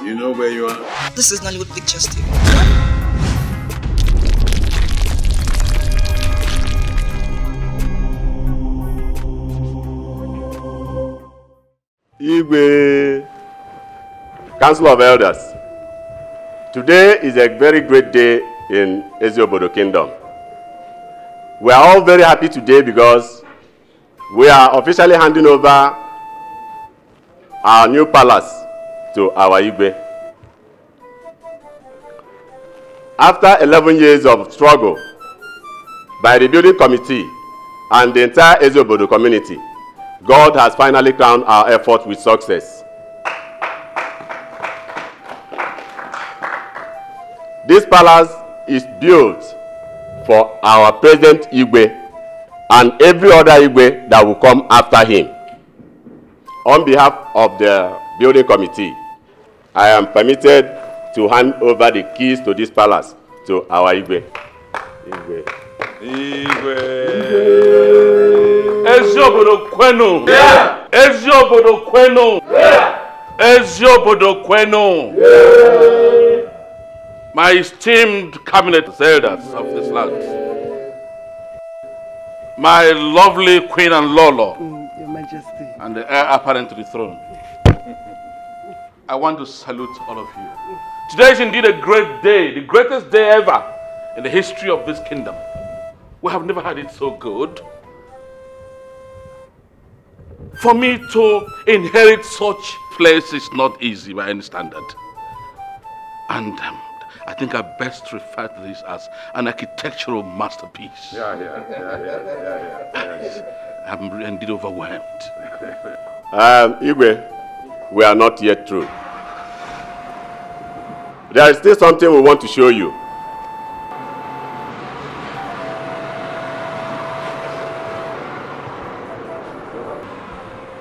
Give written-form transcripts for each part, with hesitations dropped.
You know where you are? This is Nollywood Pictures TV. Igwe, Council of Elders. Today is a very great day in Eziobodo Kingdom. We are all very happy today because we are officially handing over our new palace to our Igwe. After 11 years of struggle by the building committee and the entire Eziobodo community, God has finally crowned our effort with success. This palace is built for our present Igwe and every other Igwe that will come after him. On behalf of the building committee, I am permitted to hand over the keys to this palace to our Igwe. Igwe. Igwe. Eziobodo Kwenu. Yeah. Eziobodo Kwenu. Yeah. Eziobodo Kwenu. Yeah. My esteemed cabinet elders of this land. My lovely Queen and Lolo. Your Majesty. And the heir apparent to the throne. I want to salute all of you. Today is indeed a great day, the greatest day ever in the history of this kingdom. We have never had it so good. For me to inherit such place is not easy by any standard. And I think I best refer to this as an architectural masterpiece. Yeah. I'm indeed overwhelmed. Igwe, we are not yet through. There is still something we want to show you.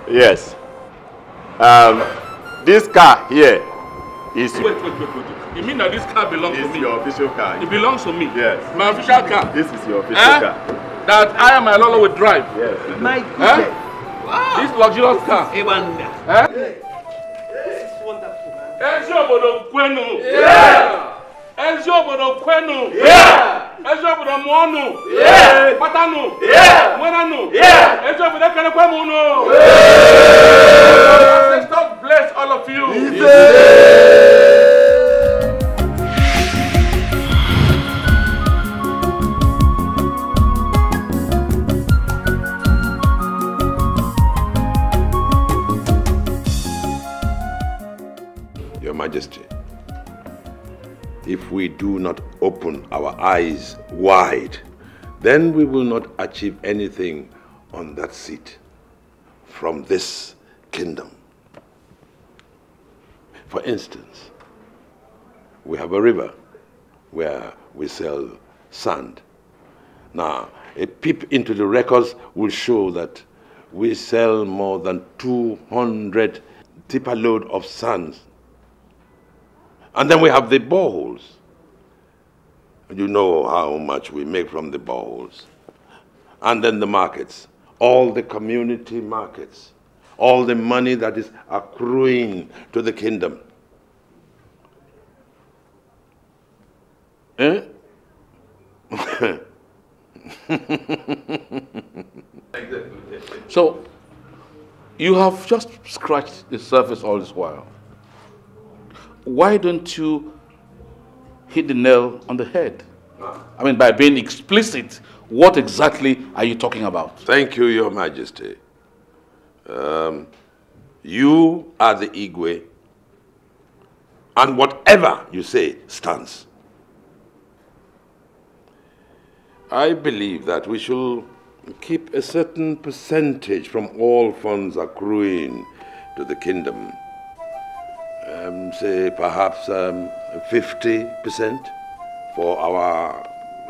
Yes. This car here is... Wait. You mean that this car belongs to me? It's your official car. It belongs to me? Yes. My official car? This is your official car. That I and my Lolo will drive? Yes. My goodness. Wow. This luxurious car? A wonder. This is wonderful, man. Eziobodo Kwenu. Yeah. Eziobodo Kwenu. Yeah. Eziobodo Mwonu. Yeah. Patanu. Yeah. Mwenanu. Yeah. Eziobodo Kenekwemunu. Yeah. God bless all of you. Your Majesty, if we do not open our eyes wide, then we will not achieve anything on that seat from this kingdom. For instance, we have a river where we sell sand. Now, a peep into the records will show that we sell more than 200 tipper load of sand. And then we have the boreholes. You know how much we make from the boreholes. And then the markets, all the community markets, all the money that is accruing to the kingdom. Eh? So, you have just scratched the surface all this while. Why don't you hit the nail on the head? I mean, by being explicit, what exactly are you talking about? Thank you, Your Majesty. You are the Igwe, and whatever you say stands. I believe that we should keep a certain percentage from all funds accruing to the kingdom. Say perhaps 50% for our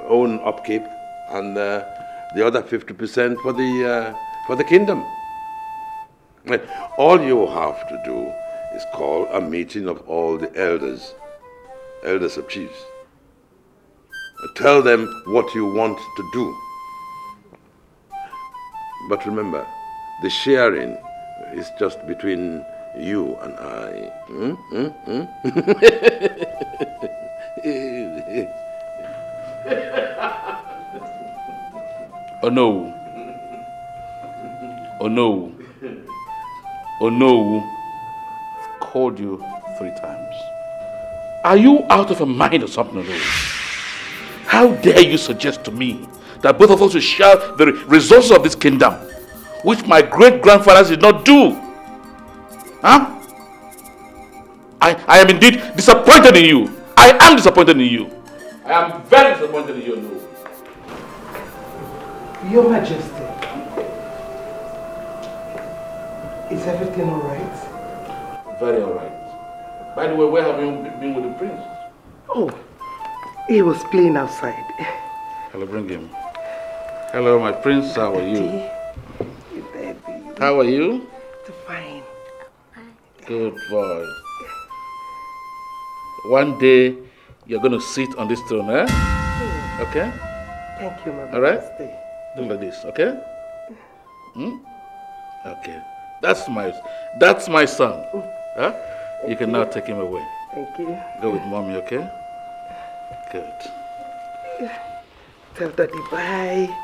own upkeep, and the other 50% for the kingdom. All you have to do is call a meeting of all the elders of chiefs. Tell them what you want to do. But remember, the sharing is just between You and I. Oh no. Oh no. Oh no. I've called you 3 times. Are you out of your mind or something? How dare you suggest to me that both of us should share the resources of this kingdom, which my great-grandfathers did not do? Huh? I am indeed disappointed in you. I am disappointed in you. I am very disappointed in you, no. Your Majesty, is everything all right? Very all right. By the way, where have you been with the prince? Oh, he was playing outside. Hello, bring him. Hello, my prince. How are you? How are you? Fine. Good boy. One day, you're going to sit on this throne, eh? Okay? Thank you, my Majesty. All right? Do like this, okay? Okay. That's my son. Huh? You can now take him away. Thank you. Go with mommy, okay? Good. Tell Daddy bye. Bye.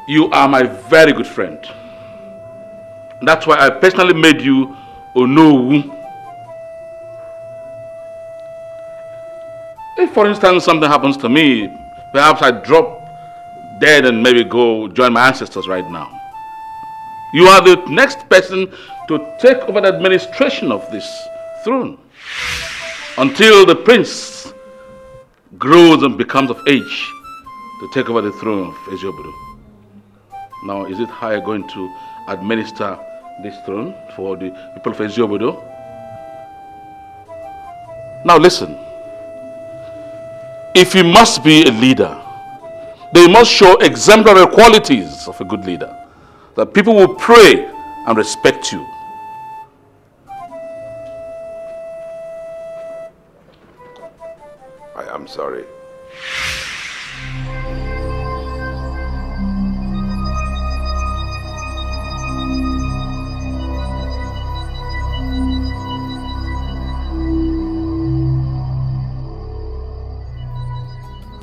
You are my very good friend. That's why I personally made you Onowu. If, for instance, something happens to me, perhaps I drop dead and maybe go join my ancestors right now. You are the next person to take over the administration of this throne until the prince grows and becomes of age to take over the throne of Eziobodo. Now, is it how you're going to administer this throne for the people of Eziobodo? Now listen. If you must be a leader, they must show exemplary qualities of a good leader, that people will pray and respect you. I am sorry.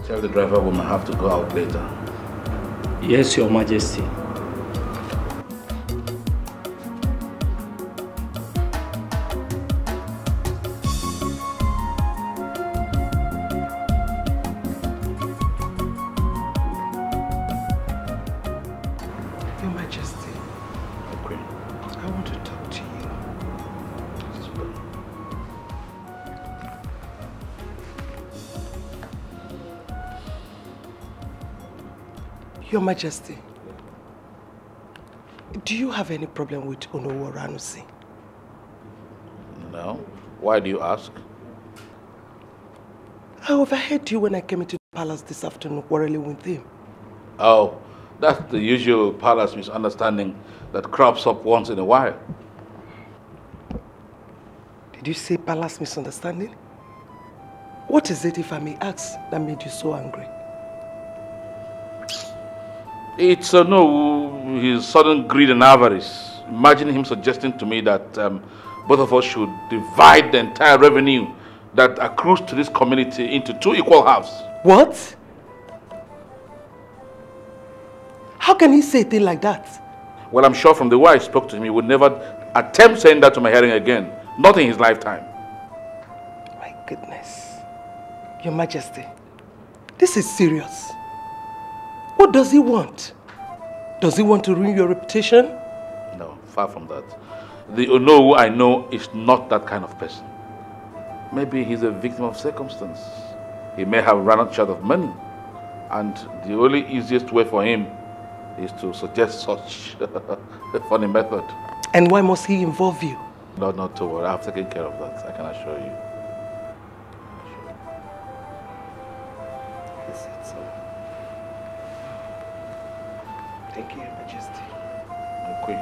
Tell the driver we might have to go out later. Yes, Your Majesty. Your Majesty. Okay. I want to talk to you. Your Majesty, do you have any problem with Onowu Oranusi? No. Why do you ask? I overheard you when I came into the palace this afternoon quarreling with him. Oh, that's the usual palace misunderstanding that crops up once in a while. Did you say palace misunderstanding? What is it, if I may ask, that made you so angry? It's no, his sudden greed and avarice. Imagine him suggesting to me that both of us should divide the entire revenue that accrues to this community into 2 equal halves. What? How can he say a thing like that? Well, I'm sure from the way I spoke to him, he would never attempt saying that to my hearing again. Not in his lifetime. My goodness. Your Majesty, this is serious. What does he want? Does he want to ruin your reputation? No, far from that. The Onowu I know is not that kind of person. Maybe he's a victim of circumstance. He may have run out short of money. And the only easiest way for him is to suggest such a funny method. And why must he involve you? No, not to worry. I've taken care of that, I can assure you. Is it so? Thank you, Your Majesty. Queen.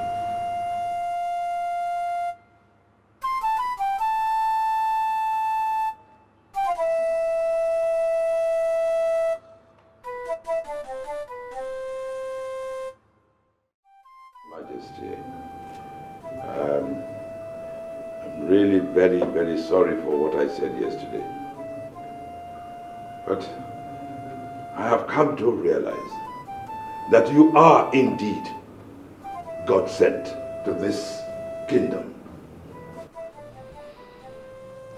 very, very sorry for what I said yesterday. But I have come to realize that you are indeed God sent to this kingdom.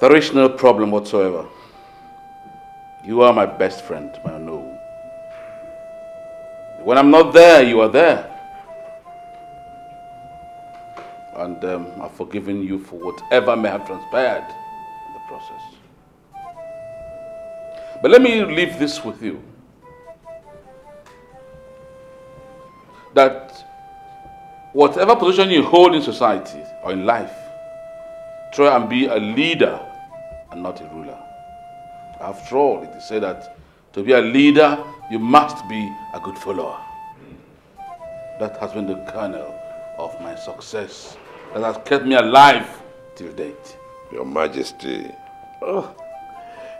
There is no problem whatsoever. You are my best friend, my no. When I'm not there, you are there. And I've forgiven you for whatever may have transpired in the process. But let me leave this with you. That whatever position you hold in society or in life, try and be a leader and not a ruler. After all, it is said that to be a leader, you must be a good follower. That has been the kernel of my success that has kept me alive till date. Your Majesty,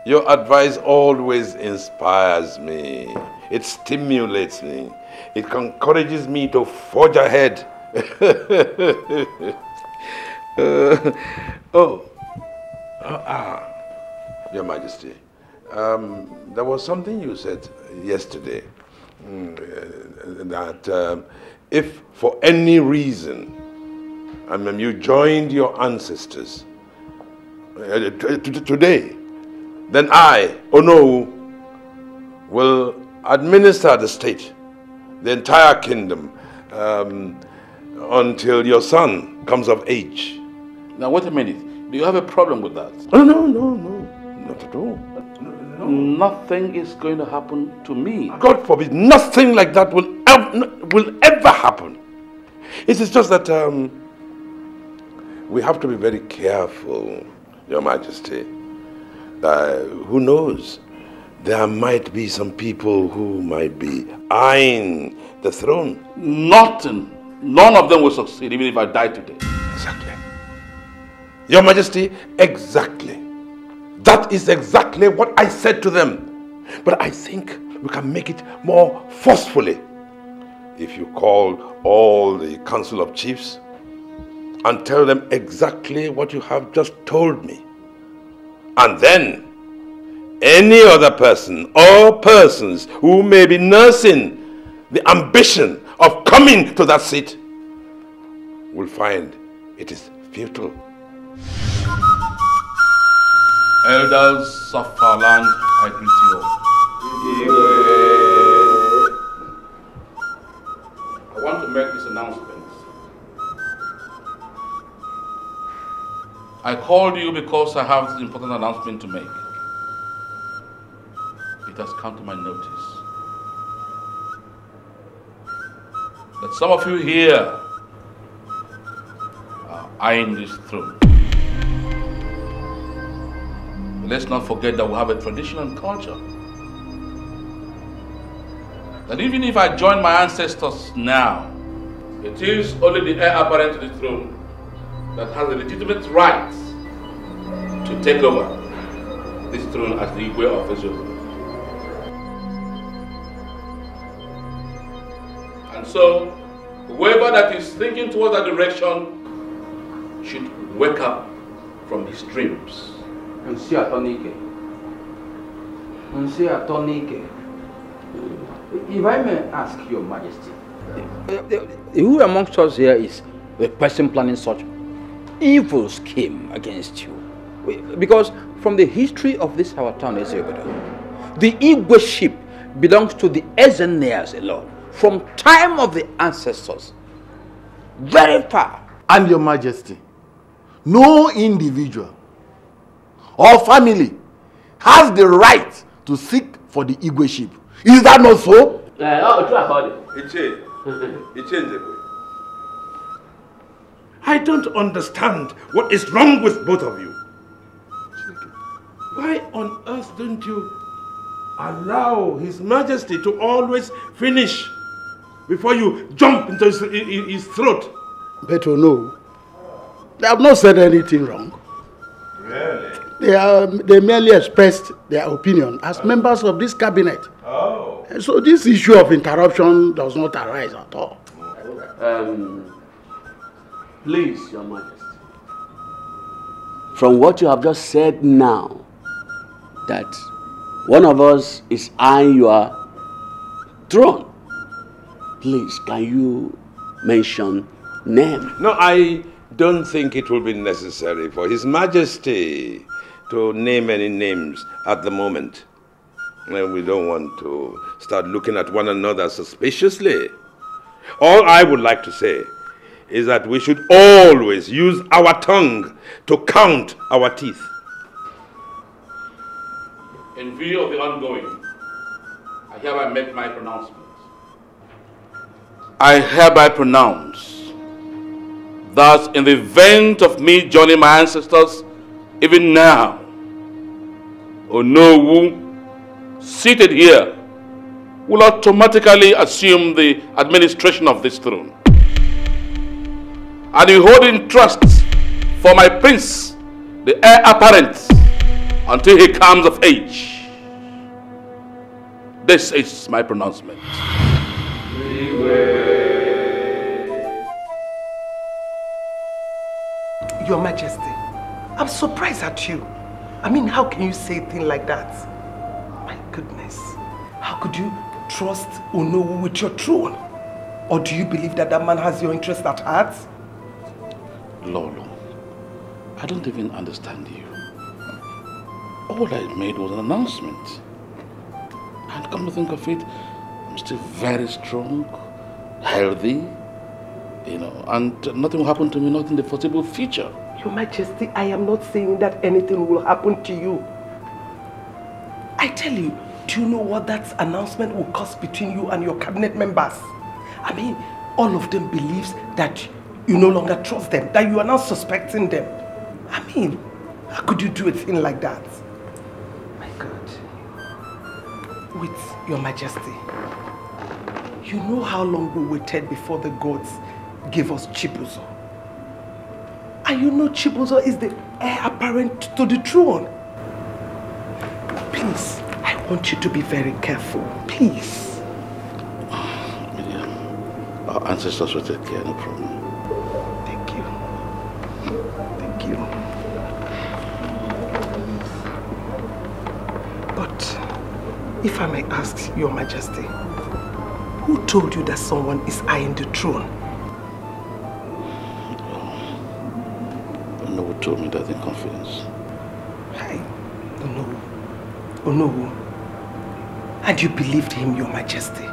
your advice always inspires me. It stimulates me. It encourages me to forge ahead. Your Majesty, there was something you said yesterday that if for any reason you joined your ancestors today, then I, Onowu, will administer the state, the entire kingdom, until your son comes of age. Now wait a minute. Do you have a problem with that? No, not at all. No. Nothing is going to happen to me. God forbid, nothing like that will ever happen. It is just that we have to be very careful, Your Majesty. Who knows? There might be some people who might be eyeing the throne. None of them will succeed, even if I die today. Exactly. Your Majesty, exactly. That is exactly what I said to them. But I think we can make it more forcefully. If you call all the Council of Chiefs and tell them exactly what you have just told me. And then any other person or persons who may be nursing the ambition of coming to that seat will find it is futile. Elders of our land, I greet you all. I want to make this announcement. I called you because I have this important announcement to make. It has come to my notice that some of you here are eyeing this throne. Let's not forget that we have a tradition and culture. That even if I join my ancestors now, it is only the heir apparent to the throne that has the legitimate right to take over this throne as the Igwe of Ezobo. And so, whoever that is thinking towards that direction should wake up from his dreams. If I may ask Your Majesty, who amongst us here is the person planning such evil scheme against you? Because from the history of this our town, Ezobo, the Igwe ship belongs to the Ezeneas alone, from time of the ancestors, very far. And Your Majesty, no individual or family has the right to seek for the Igwe ship. Is that not so? I don't understand what is wrong with both of you. Why on earth don't you allow His Majesty to always finish before you jump into his throat? Beto, no. They have not said anything wrong. Really? They merely expressed their opinion as members of this cabinet. Oh. And so this issue of interruption does not arise at all. Please, Your Majesty. from what you have just said now, that one of us is eyeing your throne. Please, can you mention name? No, I don't think it will be necessary for His Majesty to name any names at the moment. And we don't want to start looking at one another suspiciously. All I would like to say is that we should always use our tongue to count our teeth. In view of the ongoing, I hereby make my pronouncement. I hereby pronounce that in the event of me joining my ancestors, even now, Onowu, seated here, will automatically assume the administration of this throne. And will hold in trust for my prince, the heir apparent, until he comes of age. This is my pronouncement. Your Majesty, I'm surprised at you. I mean, how can you say a thing like that? My goodness. How could you trust Onowu with your throne? Or do you believe that that man has your interest at heart? Lolo, I don't even understand you. All I made was an announcement. And come to think of it, I'm still very strong, healthy, and nothing will happen to me, not in the foreseeable future. Your Majesty, I am not saying that anything will happen to you. I tell you, do you know what that announcement will cost between you and your cabinet members? I mean, all of them believes that you no longer trust them, that you are now suspecting them. I mean, how could you do a thing like that? My God. With Your Majesty, you know how long we waited before the gods gave us Chibuzo. And you know Chibuzo is the heir apparent to the throne. Please, I want you to be very careful. Please. Our ancestors will take care, no problem. Thank you. Thank you. But if I may ask Your Majesty, who told you that someone is eyeing the throne? No one told me that in confidence. I don't know. Oh no. And you believed him, Your Majesty?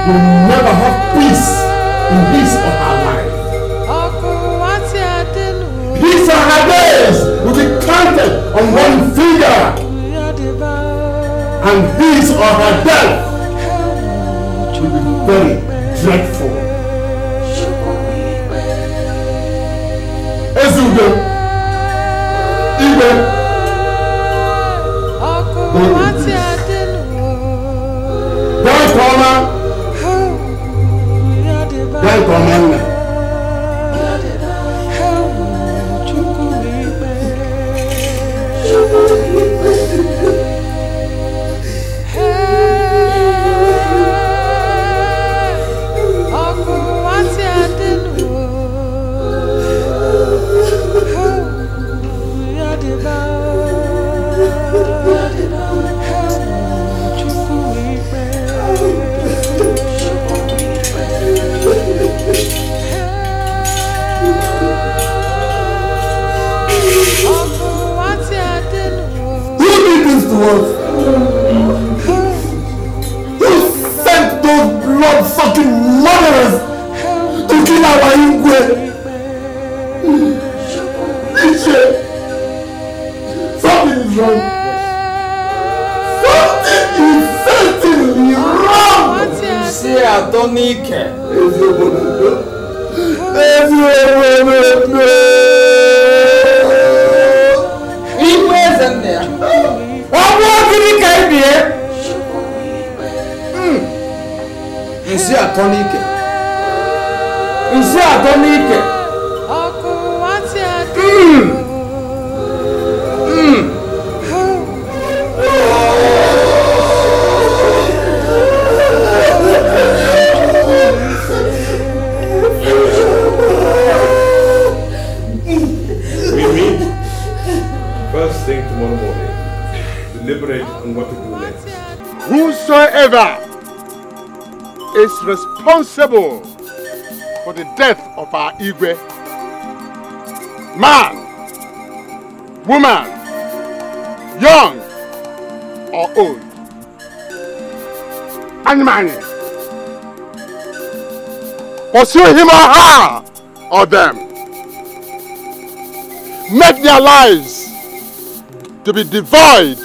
will never have peace in his or her life. His or her days will be counted on one finger, and his or her death will be very dreadful. Ezugo, Igwe, who sent those blood-sucking murderers to kill our Igwe? Something is wrong. Something is certainly wrong. See, I don't need care. Igwe's in there. Nsi atonike. Nsi atonike. We meet first thing tomorrow morning. Deliberate on what to do next. Whosoever is responsible for the death of our Igwe, man, woman, young or old, animal, pursue him or her or them. Make their lives to be devoid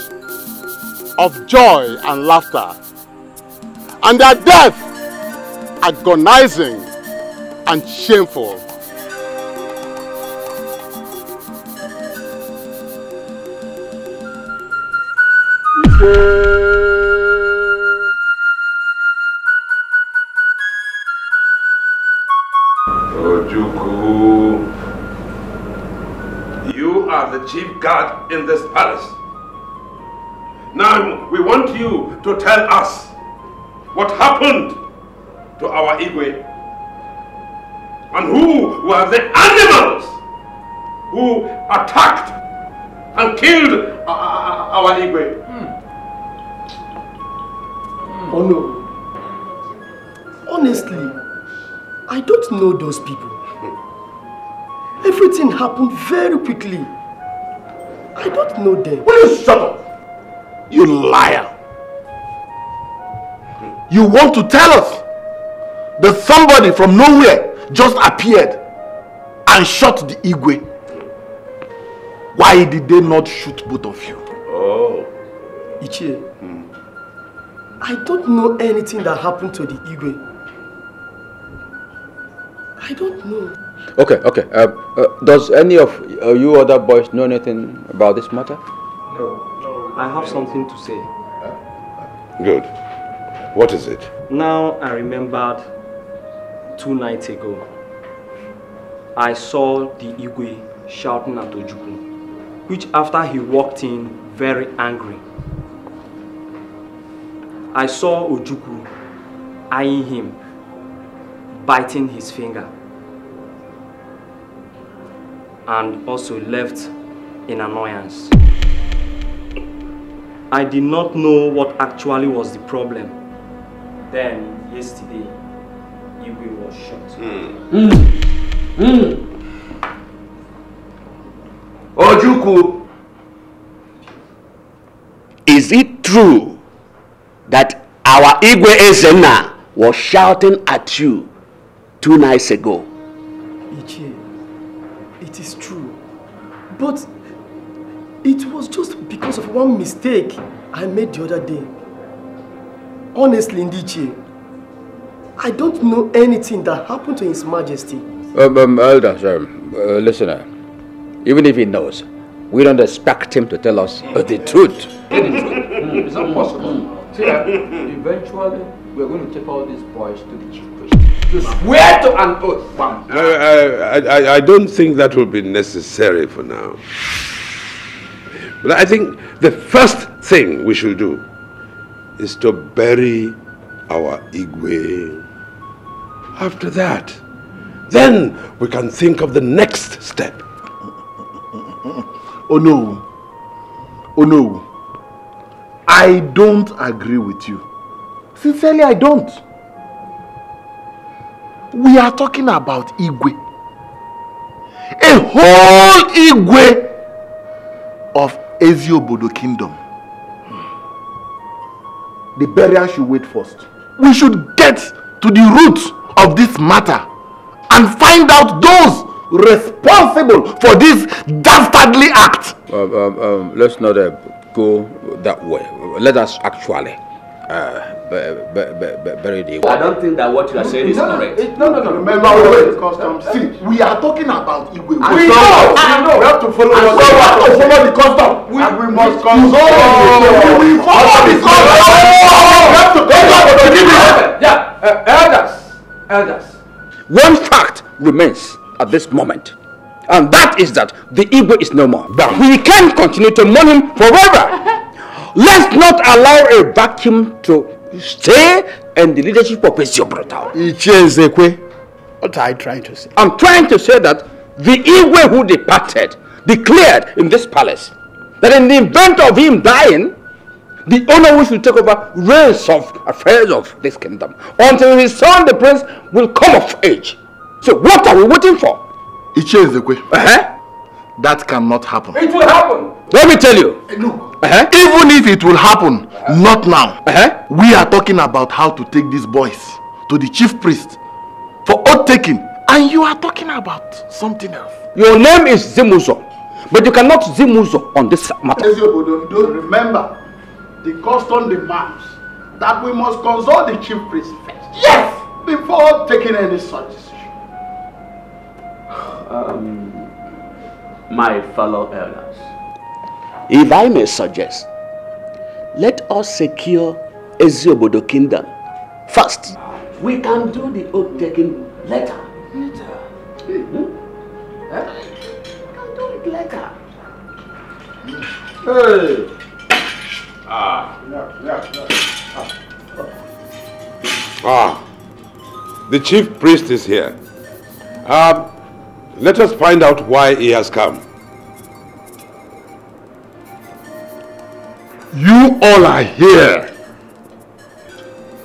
of joy and laughter, and their death agonizing and shameful. Ojukwu, you are the chief guard in this palace. Now we want you to tell us what happened to our Igwe and who were the animals who attacked and killed our Igwe. Oh no. Honestly, I don't know those people. Everything happened very quickly. I don't know them. Will you shut up? You liar! You want to tell us that somebody from nowhere just appeared and shot the Igwe? Why did they not shoot both of you? Oh. Ichie, I don't know anything that happened to the Igwe. I don't know. Okay. Does any of you other boys know anything about this matter? No. I have something to say. Good. What is it? Now I remembered 2 nights ago, I saw the Igwe shouting at Ojukwu, which after he walked in very angry. I saw Ojukwu eyeing him, biting his finger, and also left in annoyance. I did not know what actually was the problem. Then, yesterday, Igwe was shot. Ojukwu, is it true that our Igwe Ezenna was shouting at you 2 nights ago. Ichie, it is true. But it was just because of one mistake I made the other day. Honestly, Ichie, I don't know anything that happened to His Majesty. Elders, listener, even if he knows, we don't expect him to tell us the truth. It's not possible. See, eventually, we're going to take all these boys to the chief priest. To swear to an oath. I don't think that will be necessary for now. But I think the first thing we should do is to bury our Igwe. After that, then we can think of the next step. Oh no. Oh no. I don't agree with you. Sincerely, I don't. We are talking about Igwe. A whole Igwe of Eziobodo Kingdom. The burial should wait first. We should get to the root of this matter and find out those responsible for this dastardly act. Let's not go that way. Let us actually bury the Igwe. I don't think that what you are saying is correct. No. Remember, see, we are talking about Igwe. We know. We have to follow the custom. We must consult. We follow the custom. We have to Elders. One fact remains at this moment, and that is that the Igwe is no more. But we can't continue to mourn him forever. Let's not allow a vacuum to stay in the leadership of Eziobodo. What are you trying to say? I'm trying to say that the Igwe who departed declared in this palace that in the event of him dying, the owner who should take over reins of affairs of this kingdom until his son, the prince, will come of age. So what are we waiting for? That cannot happen. It will happen. Let me tell you. Look, even if it will happen, not now. We are talking about how to take these boys to the chief priest for oath taking, and you are talking about something else. Your name is Zimuzo, but you cannot Zimuzo on this matter. Don't remember, the custom demands that we must consult the chief priest first. Yes, before taking any such decision. My fellow elders, if I may suggest, let us secure Eziobodo Kingdom first. We can do the oath taking later. We can do it later. Hey. The chief priest is here. Let us find out why he has come. You all are here,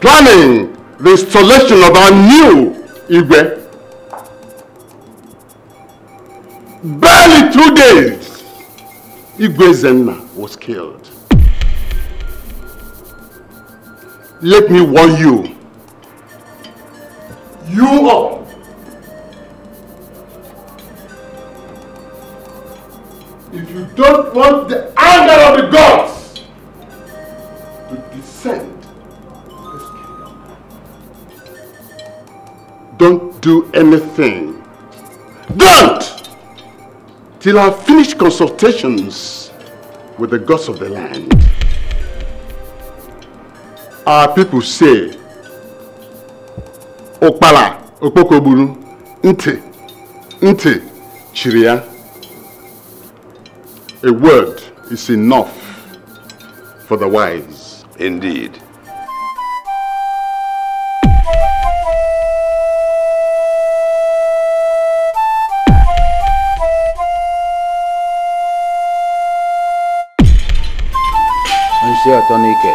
planning the installation of our new Igwe. Barely 2 days, Igwe Zenna was killed. Let me warn you. You all. If you don't want the anger of the gods to descend on this kingdom, don't do anything. Don't! Till I've finished consultations with the gods of the land. Our people say, Okpala, Okpokoburu, Nte, Chiria. A word is enough for the wise. Indeed. Tonike.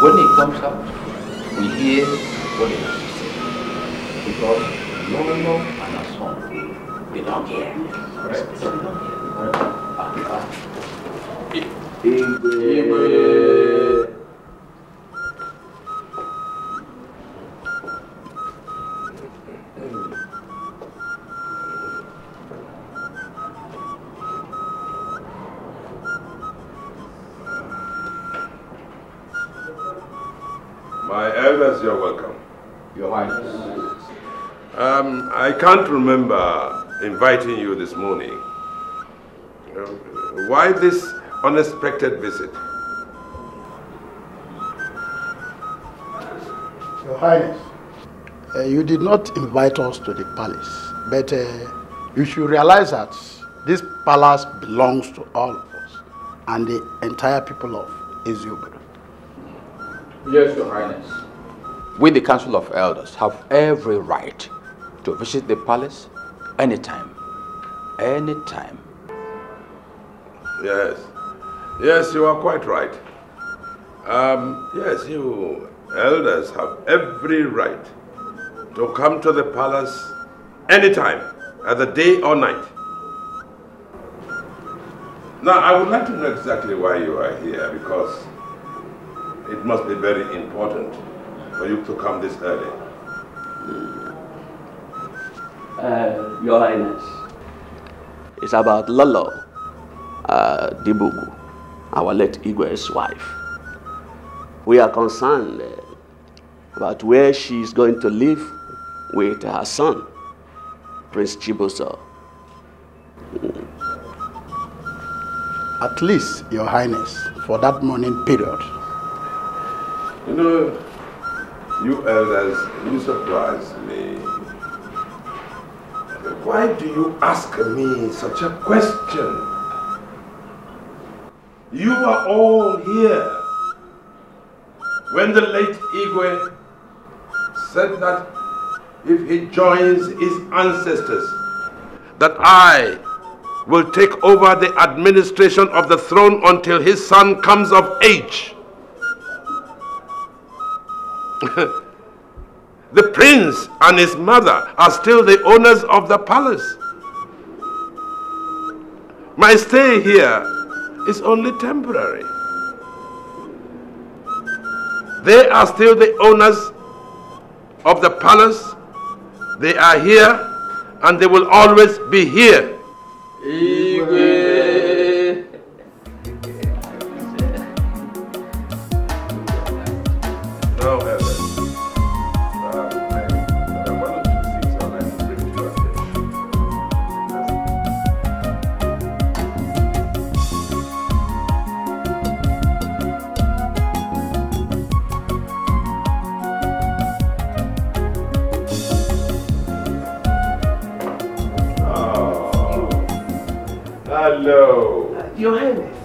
When it comes comes out, we hear what they have to say. Because Lolo and her son belong here. Right. They belong here. Igwe. My elders, you're welcome. Your Highness. I can't remember inviting you this morning. Why this unexpected visit? Your Highness, you did not invite us to the palace, but you should realize that this palace belongs to all of us and the entire people of Eziobodo. Yes, Your Highness. We, the Council of Elders, have every right to visit the palace anytime. Anytime. Yes. Yes, you are quite right. Yes, you elders have every right to come to the palace anytime, either day or night. Now, I would like to know exactly why you are here, because it must be very important for you to come this early. Your Highness, it's about Lolo Dibugu, our late Igwe's wife. We are concerned about where she is going to live with her son, Prince Chibuzo. At least, Your Highness, for that morning period. You know, you elders, you surprise me. Why do you ask me such a question? You are all here when the late Igwe said that if he joins his ancestors, that I will take over the administration of the throne until his son comes of age. The prince and his mother are still the owners of the palace. My stay here is only temporary. They are still the owners of the palace. They are here and they will always be here. Igwe. Now, elders, one or two things I'd like to bring to your attention. Hello. Your Highness.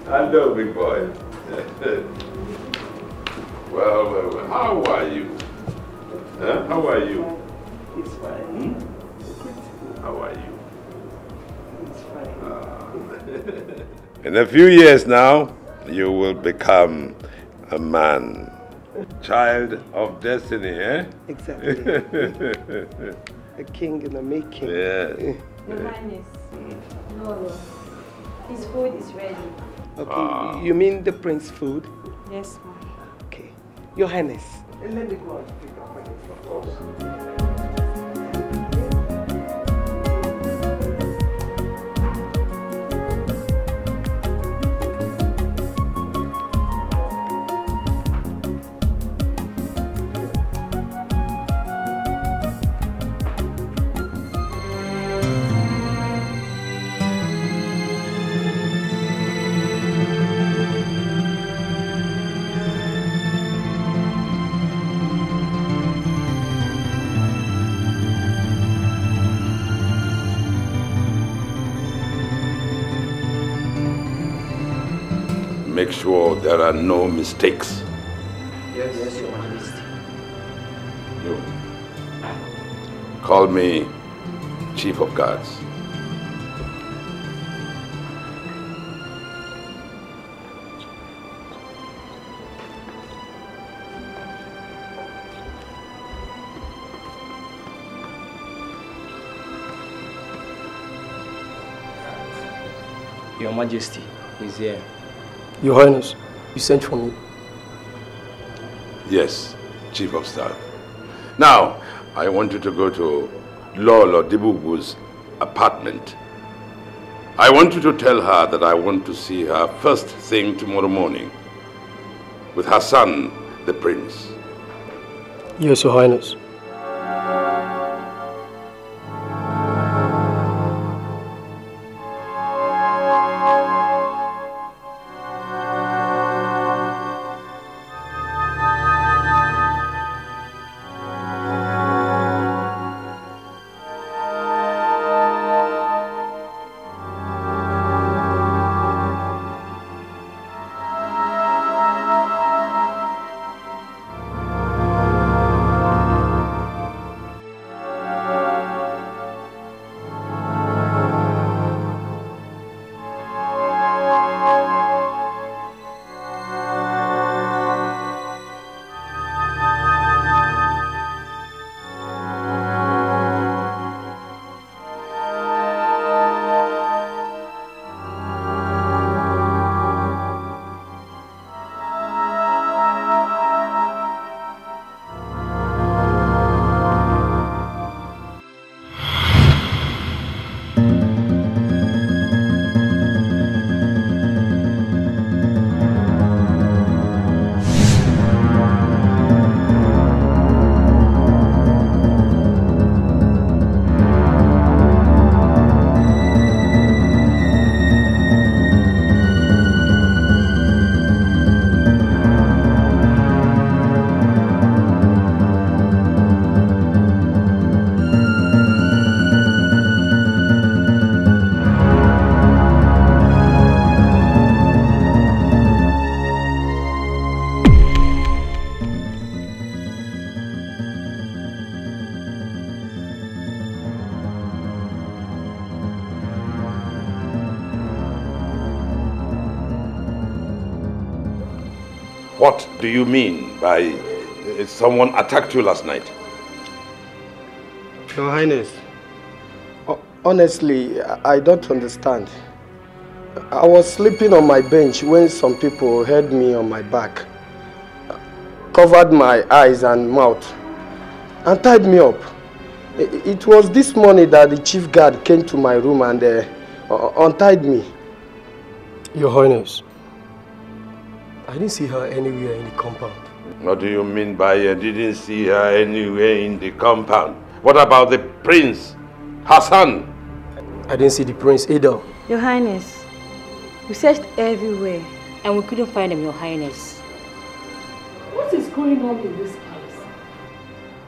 Hello, big boy. Well, how are you? Huh? How are you? It's fine. How are you? It's fine. In a few years now, you will become a man. Child of destiny, eh? Exactly. A king in the making. Yes. Your Highness. No. His food is ready. Okay, you mean the prince food? Yes, ma'am. Okay. Your Highness. Let me go and pick up my of course. Make sure there are no mistakes. Yes, Your Majesty. You. Call me Chief of Guards. Your Majesty is here. Your Highness, you sent for me. Yes, Chief of Staff. Now, I want you to go to Lolo Dibubu's apartment. I want you to tell her that I want to see her first thing tomorrow morning with her son, the prince. Yes, Your Highness. What do you mean by someone attacked you last night? Your Highness, honestly, I don't understand. I was sleeping on my bench when some people held me on my back, covered my eyes and mouth, and tied me up. It was this morning that the chief guard came to my room and untied me. Your Highness, I didn't see her anywhere in the compound. What do you mean by you didn't see her anywhere in the compound? What about the prince, her son? I didn't see the prince either. Your Highness, we searched everywhere and we couldn't find him, Your Highness. What is going on in this palace?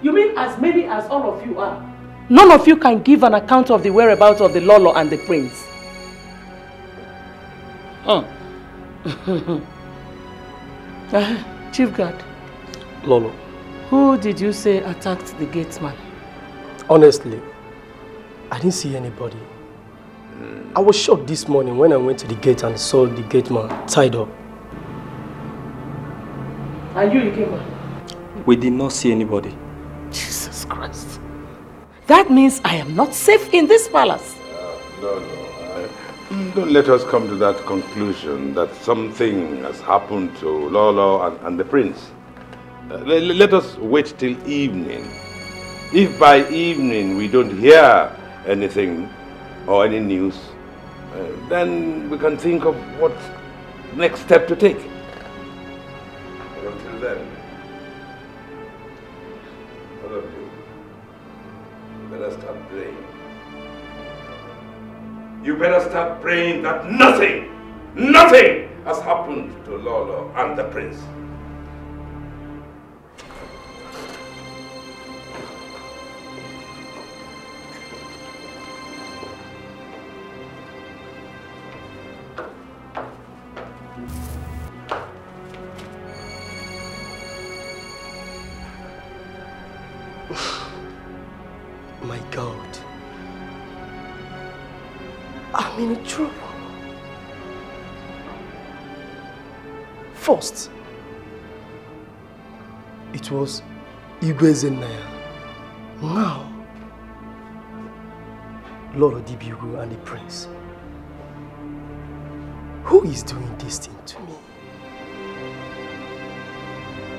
You mean as many as all of you are? None of you can give an account of the whereabouts of the Lolo and the prince. Chief Guard. Lolo. Who did you say attacked the gatesman? Honestly, I didn't see anybody. I was shocked this morning when I went to the gate and saw the gateman tied up. And you came back? We did not see anybody. Jesus Christ. That means I am not safe in this palace. No. Don't let us come to that conclusion that something has happened to Lolo and the prince. Let us wait till evening. If by evening we don't hear anything or any news, then we can think of what next step to take. But until then, all of you, let us start praying. You better start praying that nothing has happened to Lolo and the prince. My God. I'm in trouble. First, it was Igwe Zenaya. Now, Lolo Dibugu and the prince. Who is doing this thing to me?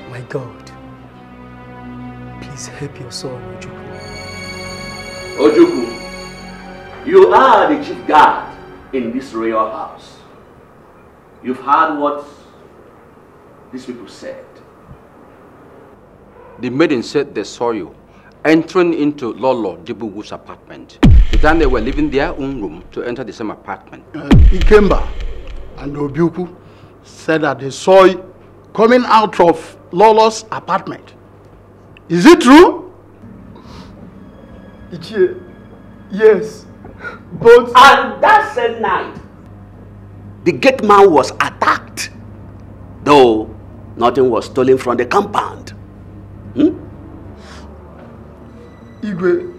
My God, please help your son, Ojukwu. Ojukwu, you are the chief guard in this royal house. You've heard what these people said. The maiden said they saw you entering into Lolo Dibugu's apartment. The time they were leaving their own room to enter the same apartment. Ikemba and Obiuku said that they saw you coming out of Lolo's apartment. Is it true? Ichie, yes, but... And that same night, the gate man was attacked, though nothing was stolen from the compound. Igwe,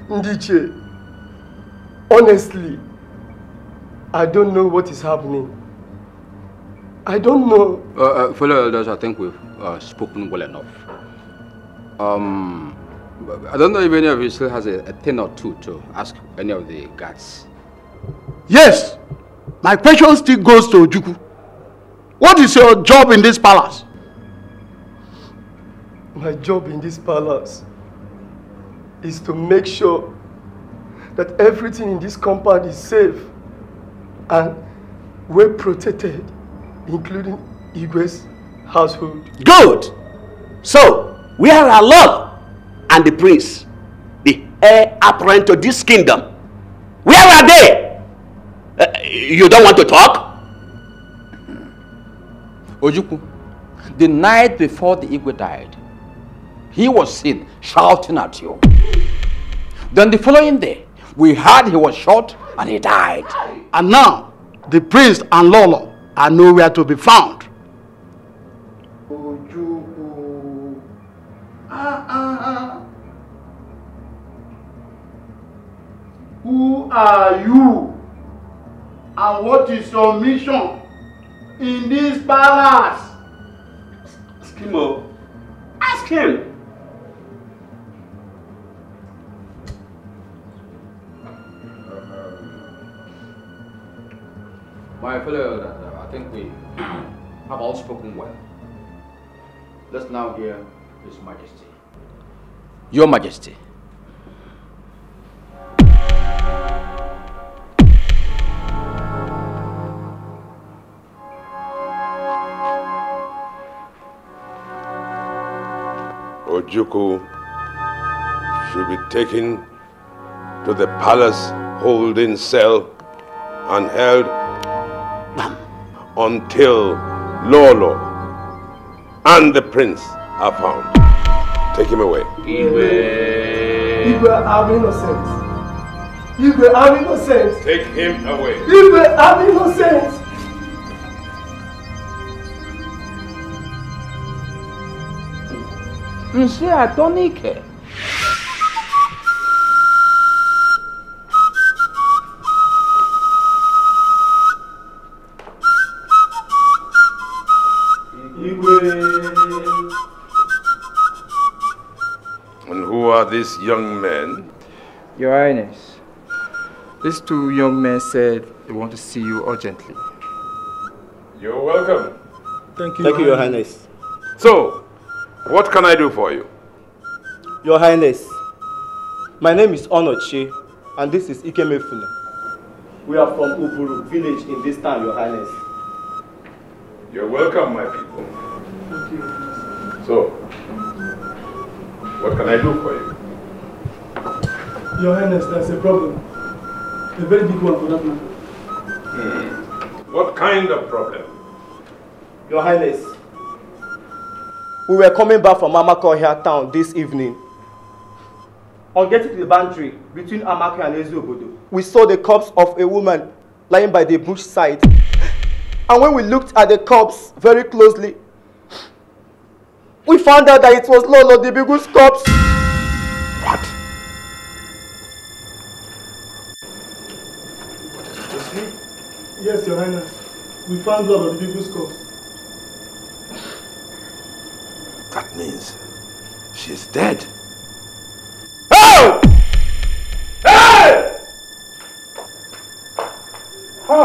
Ndiche, honestly, I don't know what is happening. I don't know. Fellow elders, I think we've spoken well enough. I don't know if any of you still has a thing or two to ask any of the guards. Yes, my question still goes to Ojukwu. What is your job in this palace? My job in this palace is to make sure that everything in this compound is safe and well protected, including Igwe's household. Good! So, we are alone, and the prince, the heir apparent to this kingdom. Where are they? You don't want to talk? Ojukwu, the night before the Igwe died, he was seen shouting at you. Then the following day, we heard he was shot and he died. And now, the prince and Lolo are nowhere to be found. Ojukwu. Who are you? And what is your mission in this palace? Ask him. Ask him. My fellow elders, I think we have all spoken well. Let's now hear His Majesty. Your Majesty. Ojukwu should be taken to the palace holding cell and held until Lolo and the prince are found. Take him away. Igwe, I'm innocent. Igwe, I'm innocent. Take him away. Igwe, I'm innocent. Monsieur Dikeh. And who are these young men? Your Highness, these two young men said they want to see you urgently. You're welcome. Thank you, Your Highness. So, what can I do for you? Your Highness, my name is Onochi, and this is Ikemefuna. We are from Uburu village in this town, Your Highness. You're welcome, my people. Thank you. So, what can I do for you? Your Highness, there's a problem. A very big one for that matter. What kind of problem? Your Highness, we were coming back from Amakohia town this evening. On getting to the boundary between Amakohia and Ezuobodo, we saw the corpse of a woman lying by the bush side. And when we looked at the corpse very closely, we found out that it was Lolo Dibigu's corpse. What? Yes, Your Highness. We found Lolo Dibigu's corpse. That means she's dead. Oh! Hey! How?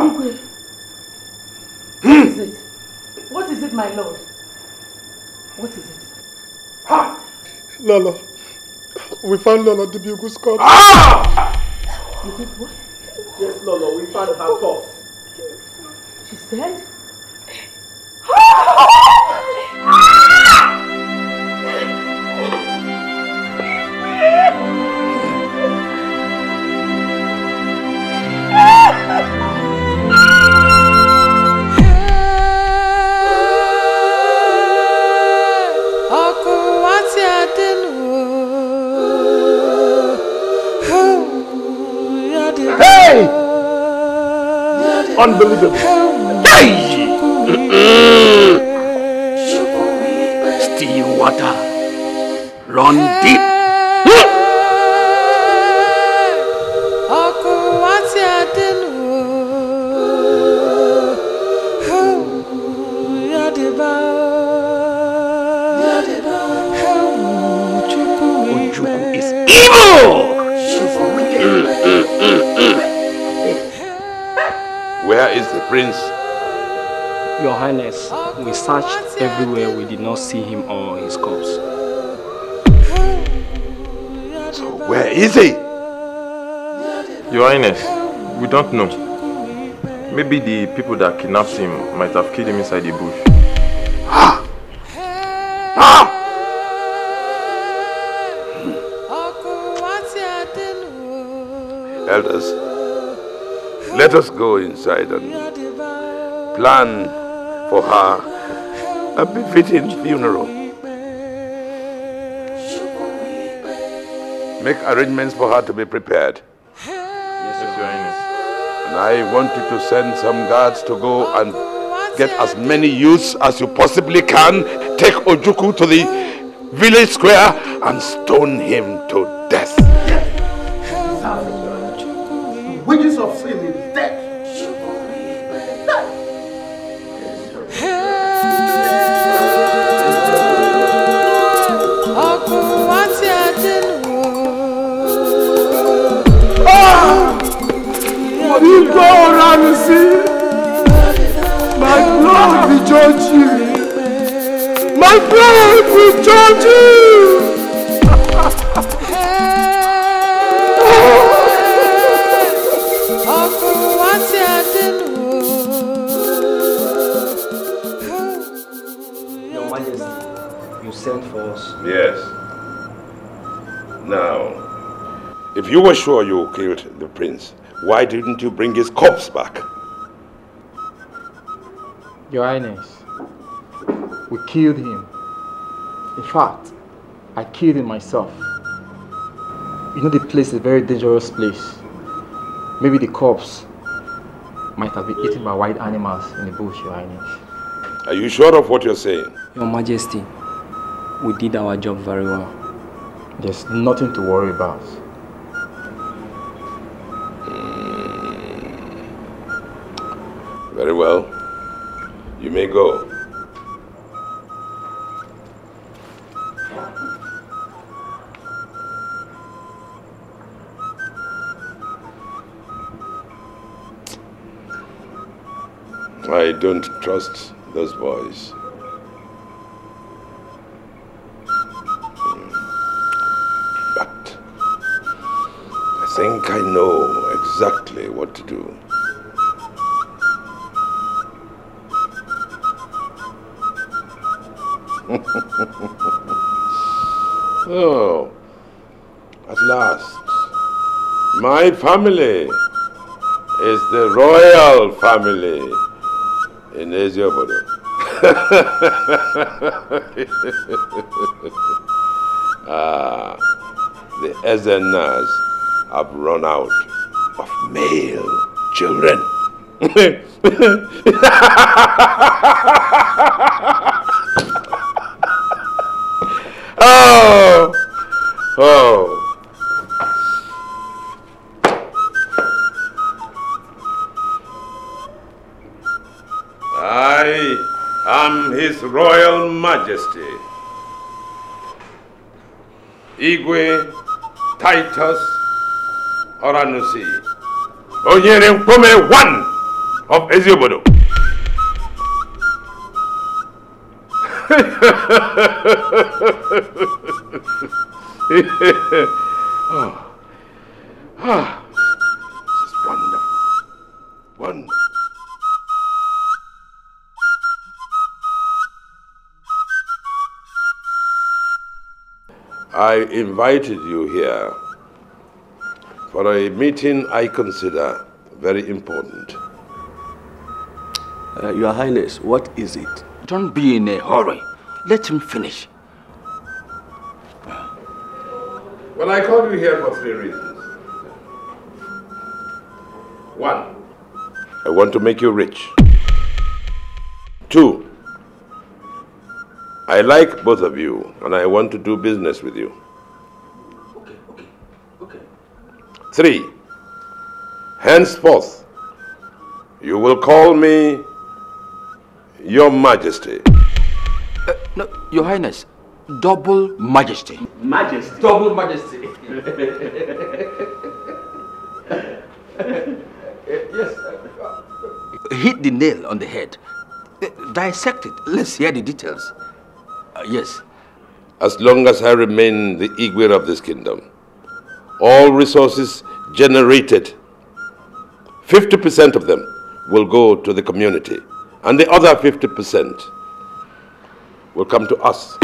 What is it, my lord? What is it? Ha! Lolo. We found Lolo Dibugu's corpse. Ah! You did what? Yes, Lolo, we found her corpse. She's dead? Hey! Unbelievable. Hey! Still water. Run deep. Ojuku is evil! Where is the prince? Your Highness, we searched everywhere. We did not see him or his corpse. So where is he? Your Highness, we don't know. Maybe the people that kidnapped him might have killed him inside the bush. Elders, let us go inside and plan for her a befitting funeral. Make arrangements for her to be prepared. Yes, Your Highness. And I want you to send some guards to go and get as many youths as you possibly can. Take Ojuku to the village square and stone him to death. Wages of sin is death. You go around and see. My blood will judge you. My blood will judge you. Your Majesty, you sent for us. Yes. Now, if you were sure you killed the prince, why didn't you bring his corpse back? Your Highness, we killed him. In fact, I killed him myself. You know the place is a very dangerous place. Maybe the corpse might have been eaten by wild animals in the bush, Your Highness. Are you sure of what you're saying? Your Majesty, we did our job very well. There's nothing to worry about. Very well. You may go. I don't trust those boys. But I think I know exactly what to do. Oh, at last, my family is the royal family in Eziobodo. The Ezenas have run out of male children. Oh. I am His Royal Majesty, Igwe Titus Oranusi, Onyere Nkome I of Eziobodo. This is wonderful. Wonderful. I invited you here for a meeting I consider very important. Your Highness, what is it? Don't be in a hurry. Let him finish. Well, I called you here for 3 reasons. 1, I want to make you rich. 2, I like both of you and I want to do business with you. Okay. 3, henceforth, you will call me Your Majesty. No, Your Highness, double majesty. Majesty. Double majesty. Yes. Hit the nail on the head. Dissect it. Let's hear the details. Yes. As long as I remain the Igwe of this kingdom, all resources generated, 50% of them will go to the community, and the other 50% will come to us.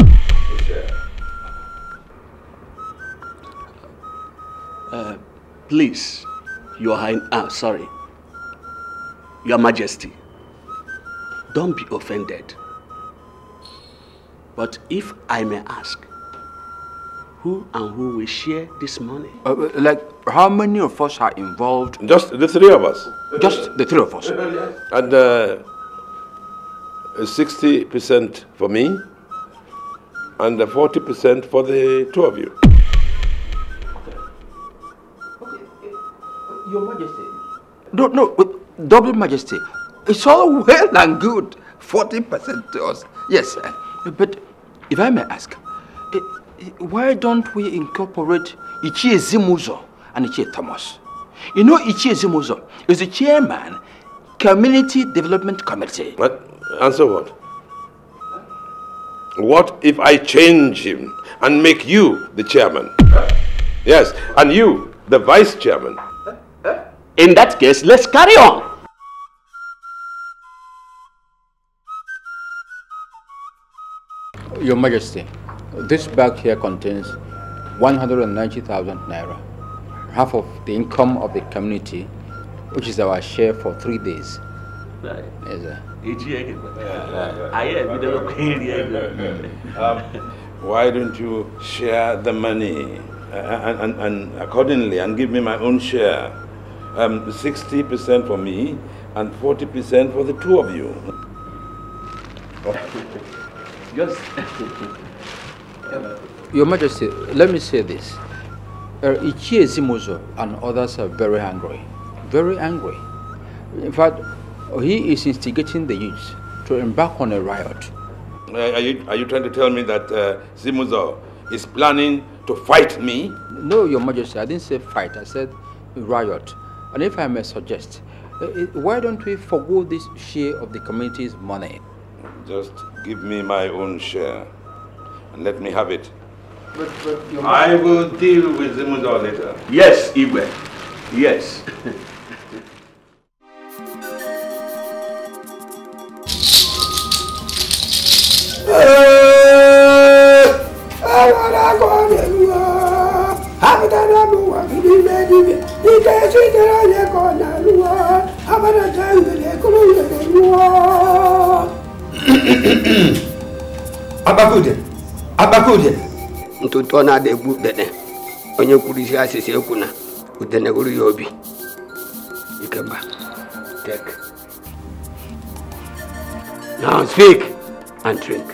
Please, Your Majesty, don't be offended. But if I may ask, who and who will share this money? Like, how many of us are involved? Just the 3 of us. Just the 3 of us. And 60% for me, and 40% for the 2 of you. Your Majesty. No, double majesty. It's all well and good. 40% to us. Yes, but if I may ask, why don't we incorporate Ichie Zimuzo and Ichie Thomas? You know Ichie Zimuzo is the chairman, Community Development Committee. What? Answer what? What if I change him and make you the chairman? Yes, and you the vice chairman. In that case, let's carry on. Your Majesty, this bag here contains 190,000 naira, half of the income of the community, which is our share for 3 days. Right. Yes, sir. Why don't you share the money and accordingly and give me my own share? 60% for me and 40% for the 2 of you. Yes. Your Majesty, let me say this. Ichie Zimuzo and others are very angry. Very angry. In fact, he is instigating the youth to embark on a riot. Are you trying to tell me that Zimuzo is planning to fight me? No, Your Majesty, I didn't say fight. I said riot. And if I may suggest, why don't we forgo this share of the community's money? Just give me my own share and let me have it. But I will deal with Zimuzo later. Yes, Igwe. Yes. Abakude. Ntutu na de bu dene. Onye kwuru isi asịsị ekwu na udene guru ya obi. Ikemba. Take. Now speak and drink.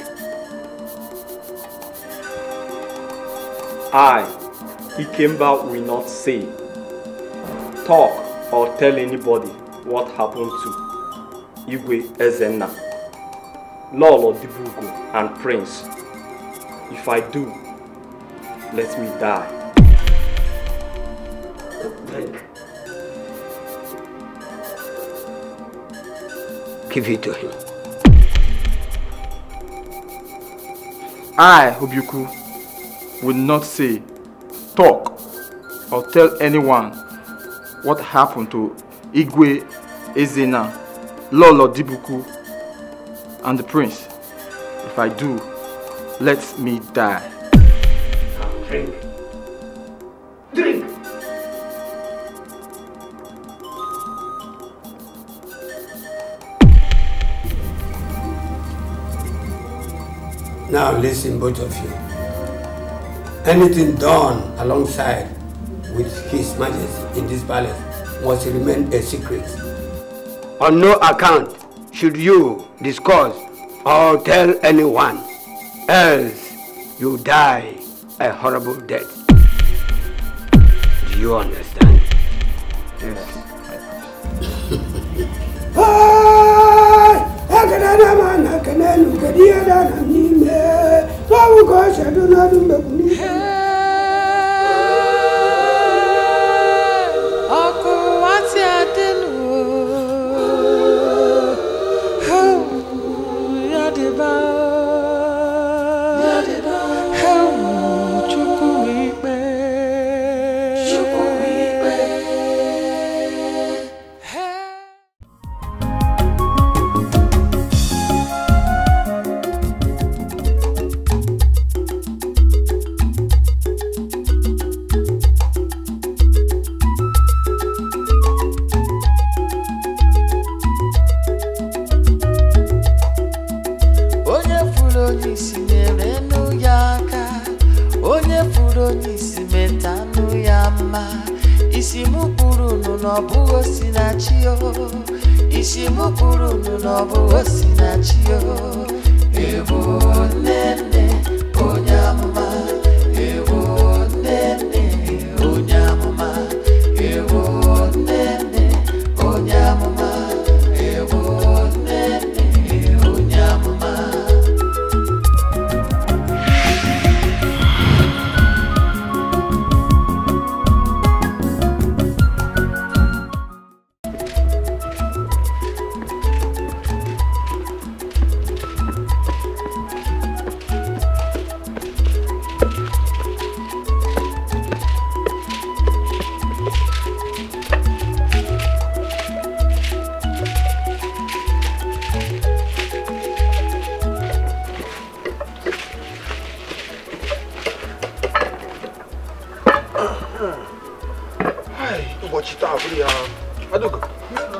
I, Ikemba, will not say, talk, or tell anybody what happened to Igwe Ezenna, Lolo Dibugo, and Prince. If I do, let me die. Give it to him. I, Obiuku, will not say, talk, or tell anyone what happened to Igwe Ezena, Lolo Dibuku, and the prince. If I do, let me die. Drink. Drink. Now listen, both of you. Anything done alongside with His Majesty in this palace must remain a secret. On no account should you discuss or tell anyone, else you die a horrible death. Do you understand? Yes.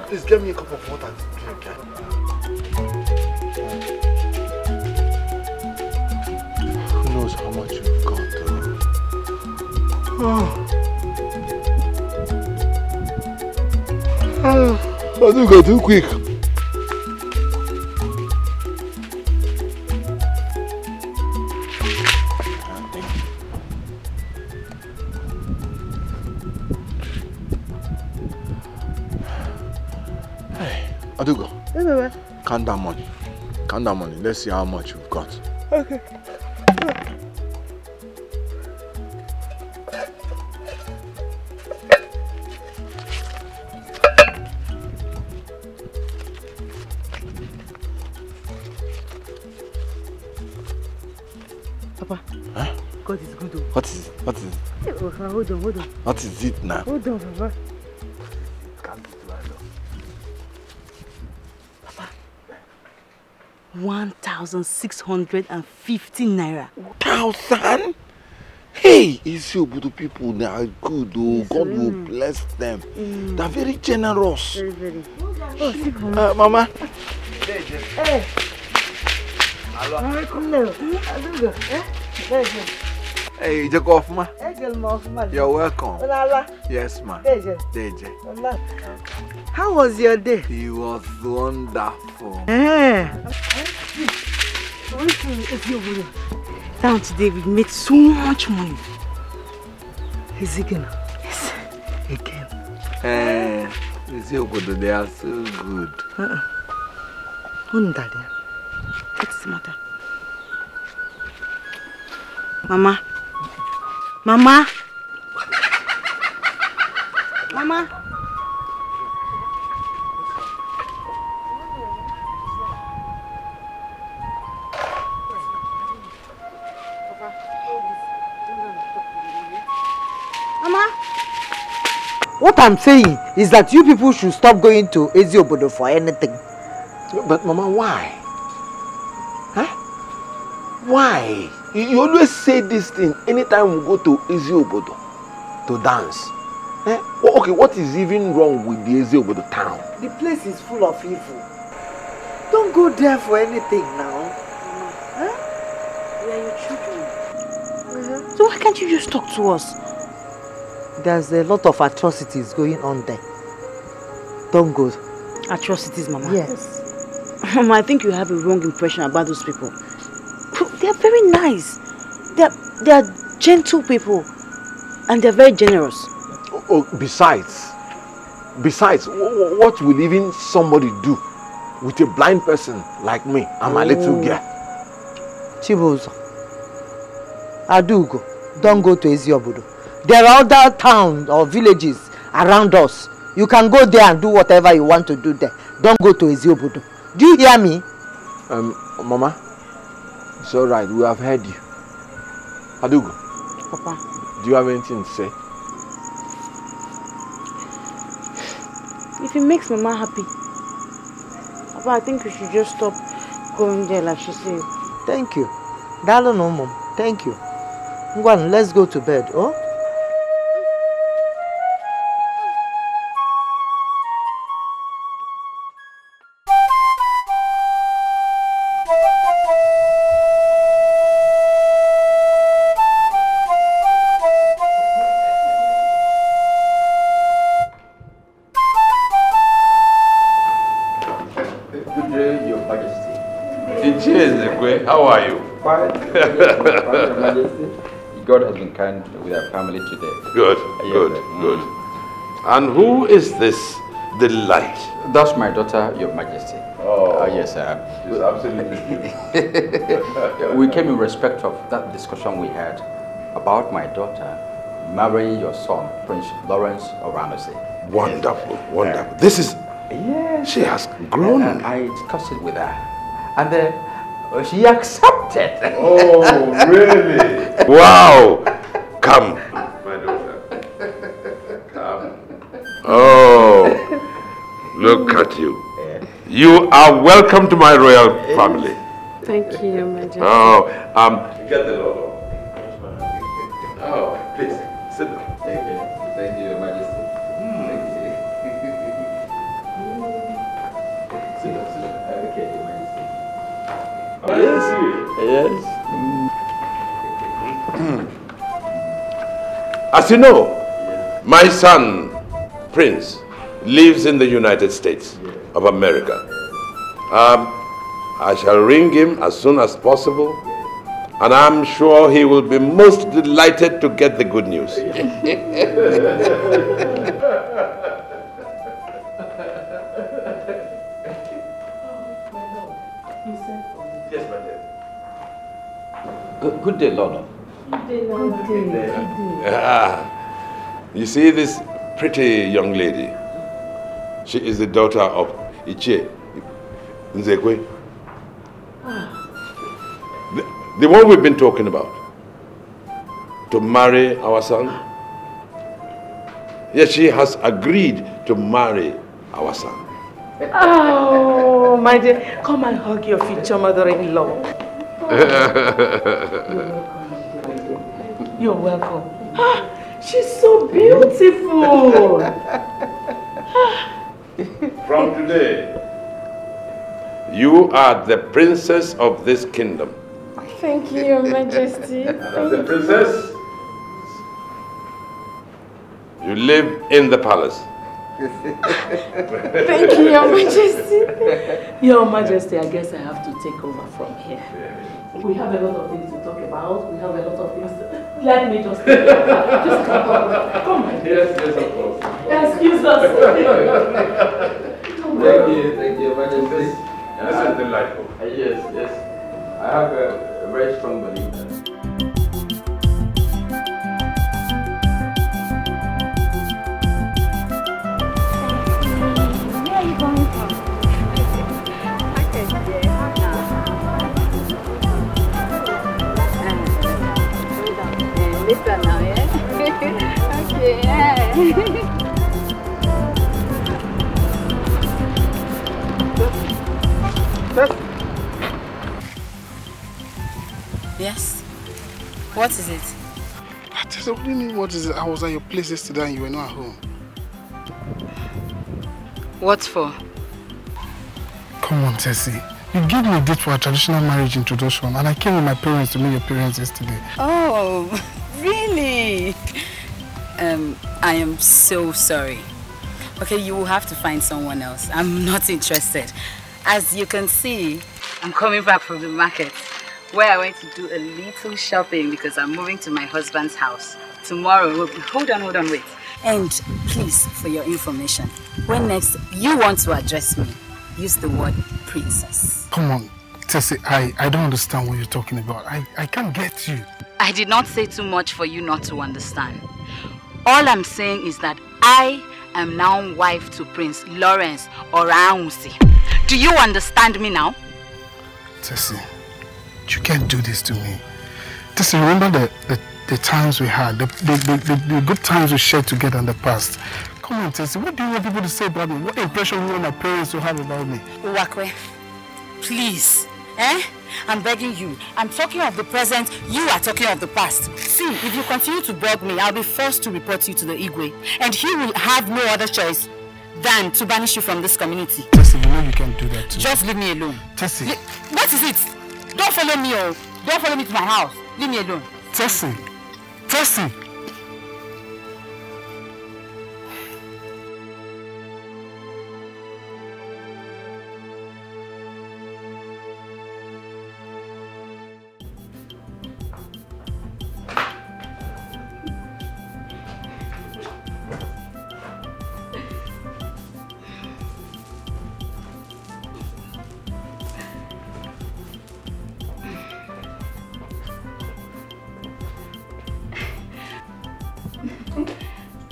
Please get me a cup of water to drink. Who knows how much you've got though? I do go too quick. Adugo. Hey, baby. Count that money. Count that money. Let's see how much you've got. Okay. Papa. Huh? God is good. What is it? What is it? Oh, hold on, hold on. What is it now? Hold on, Papa. 1,650 naira. 1,000? Hey, it's your good people. They are good. Oh, God will bless them. They're very generous. Very, very. Oh, see, Mama. Mama. Hey. Hey, Jacob, ma. Hey, you're welcome. Yes, ma. Deje. How was your day? It was wonderful. Down today we made so much money. Is it again? Yes. Again. They are so good. What's the matter? Mama. Mama. Mama. What I'm saying is that you people should stop going to Eziobodo for anything. But Mama, why? Huh? Why? You always say this thing anytime we go to Eziobodo to dance. Eh? Okay, what is even wrong with the Eziobodo town? The place is full of evil. Don't go there for anything now. Huh? We are your children. So why can't you just talk to us? There's a lot of atrocities going on there. Don't go. Atrocities, Mama? Yes. Mama, I think you have a wrong impression about those people. They are very nice. They are gentle people. And they are very generous. Oh, besides, what will even somebody do with a blind person like me and my little girl? Chibuzo, Adugo, don't go to Eziobodo. There are other towns or villages around us. You can go there and do whatever you want to do there. Don't go to Eziobodo. Do you hear me? Mama, it's all right. We have heard you. Adugo. Papa. Do you have anything to say? If it makes Mama happy, Papa, I think we should just stop going there like she said. Thank you. Dalo no, Mom. Thank you. Ngwan, let's go to bed, oh? How are you? Fine. Your Majesty. God has been kind with our family today. Good, good. And who is this delight? That's my daughter, Your Majesty. Oh, yes, sir. She's absolutely beautiful. We came in respect of that discussion we had about my daughter marrying your son, Prince Lawrence of Ramsey. Wonderful, wonderful. This is... Yes. She has grown. I discussed it with her. And then she accepted. Oh, really? Wow. Come, my daughter. Come. Oh, look at you. You are welcome to my royal family. Thank you, Your Majesty. Oh, get the logo. Oh, please, sit down. Thank you, Your Majesty. Sit down. Okay, Your Majesty. Yes. As you know, my son, Prince, lives in the United States of America. I shall ring him as soon as possible, and I'm sure he will be most delighted to get the good news. Good day, Lord. Good day. You see this pretty young lady? She is the daughter of Ichie Nzekwe. The one we've been talking about. To marry our son. Yes, she has agreed to marry our son. Oh, my dear. Come and hug your future mother-in-law. You're welcome. Ah, she's so beautiful. From today, you are the princess of this kingdom. Thank you, Your Majesty. As the princess, you live in the palace. Thank you, Your Majesty. Your Majesty, I guess I have to take over from here. We have a lot of things to talk about. We have a lot of things to... Let me just take over. Just come on. Yes, of course. Excuse us. Thank you, Your Majesty. This is delightful. Yes. I have a very strong belief. Where are you going from? Later now, yeah? Okay, yeah. Yes? What is it? What do you mean, what is it? I was at your place yesterday and you were not at home. What for? Come on, Tessie. You gave me a date for a traditional marriage introduction and I came with my parents to meet your parents yesterday. Oh, really? I am so sorry. Okay, you will have to find someone else. I'm not interested. As you can see, I'm coming back from the market where I went to do a little shopping because I'm moving to my husband's house. Tomorrow, hold on, wait. And please, for your information, when next you want to address me, use the word princess. Come on, Tessie, I don't understand what you're talking about. I can't get you. I did not say too much for you not to understand. All I'm saying is that I am now wife to Prince Lawrence Oraunsi. Do you understand me now? Tessie, you can't do this to me. Tessie, remember the times we had, the good times we shared together in the past. Come on, Tessie, what do you want people to say about me? What impression do you want my parents to have about me? Uwakwe, please, I'm begging you. I'm talking of the present, you are talking of the past. See, if you continue to bug me, I'll be forced to report you to the Igwe. And he will have no other choice than to banish you from this community. Tessie, you know you can't do that too. Just leave me alone. Tessie. What is it? Don't follow me, oh. Don't follow me to my house. Leave me alone. Tessie. Tessie.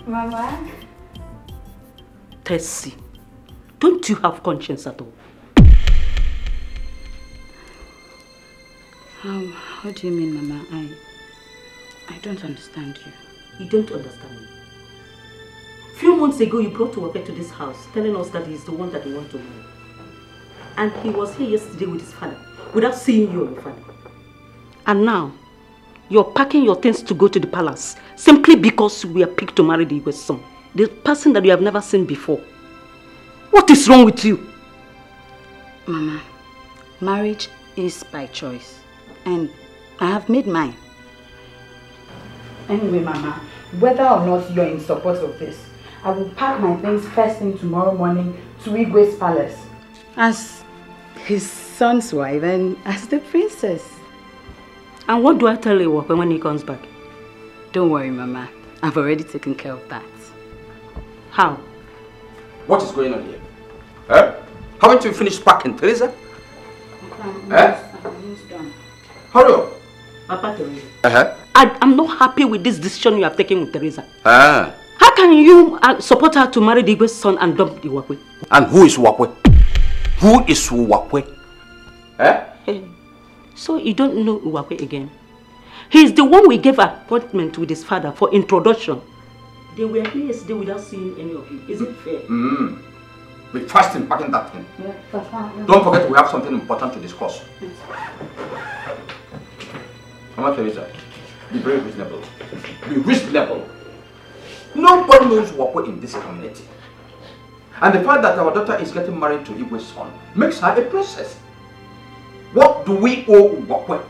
Mama? Tessie, don't you have conscience at all? How do you mean, Mama? I don't understand you. You don't understand me. A few months ago, you brought Tuwape to this house, telling us that he's the one that you want to marry. And he was here yesterday with his father, without seeing you or your father. And now, you're packing your things to go to the palace, simply because we are picked to marry the Igwe's son, the person that you have never seen before. What is wrong with you? Mama, marriage is by choice, and I have made mine. Anyway, Mama, whether or not you're in support of this, I will pack my things first thing tomorrow morning to Igwe's palace as his son's wife and as the princess. And what do I tell you when he comes back? Don't worry, Mama. I've already taken care of that. How? What is going on here? Haven't you finished packing, Teresa? Hurry up. Papa Teresa. I'm not happy with this decision you have taken with Teresa. How can you support her to marry the Igwe's son and dump the Uwakwe? And who is Uwakwe? Who is Uwakwe? So you don't know Uwakwe again? He's the one we gave appointment with his father for introduction. They were here yesterday without seeing any of you. Is it fair? Be fast in packing that thing. Yeah, Papa. Don't forget we have something important to discuss. Yes. Mama Teresa, be very reasonable. Be reasonable. Nobody knows Uwakwe in this community. And the fact that our daughter is getting married to Igwe's son makes her a princess. What do we owe Uwakwe?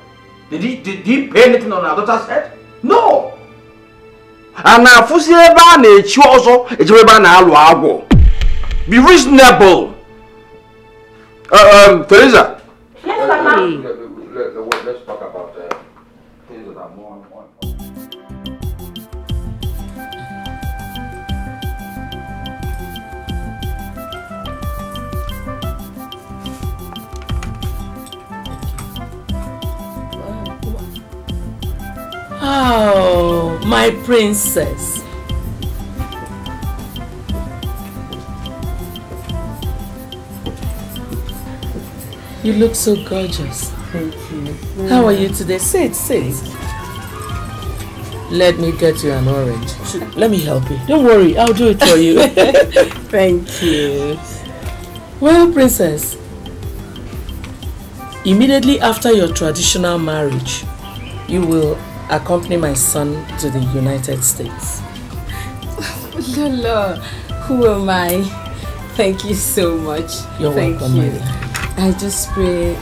Did he pay anything on our daughter's head? No! And now, be reasonable. Teresa. Yes, Papa. Let's talk about things that are more important. Oh, my princess. You look so gorgeous. Thank you. How are you today? Sit. Let me get you an orange. Let me help you. Don't worry, I'll do it for you. Thank you. Well, princess, immediately after your traditional marriage, you will accompany my son to the United States. Lolo, who am I? Thank you so much. You're welcome, you. my dear. I just pray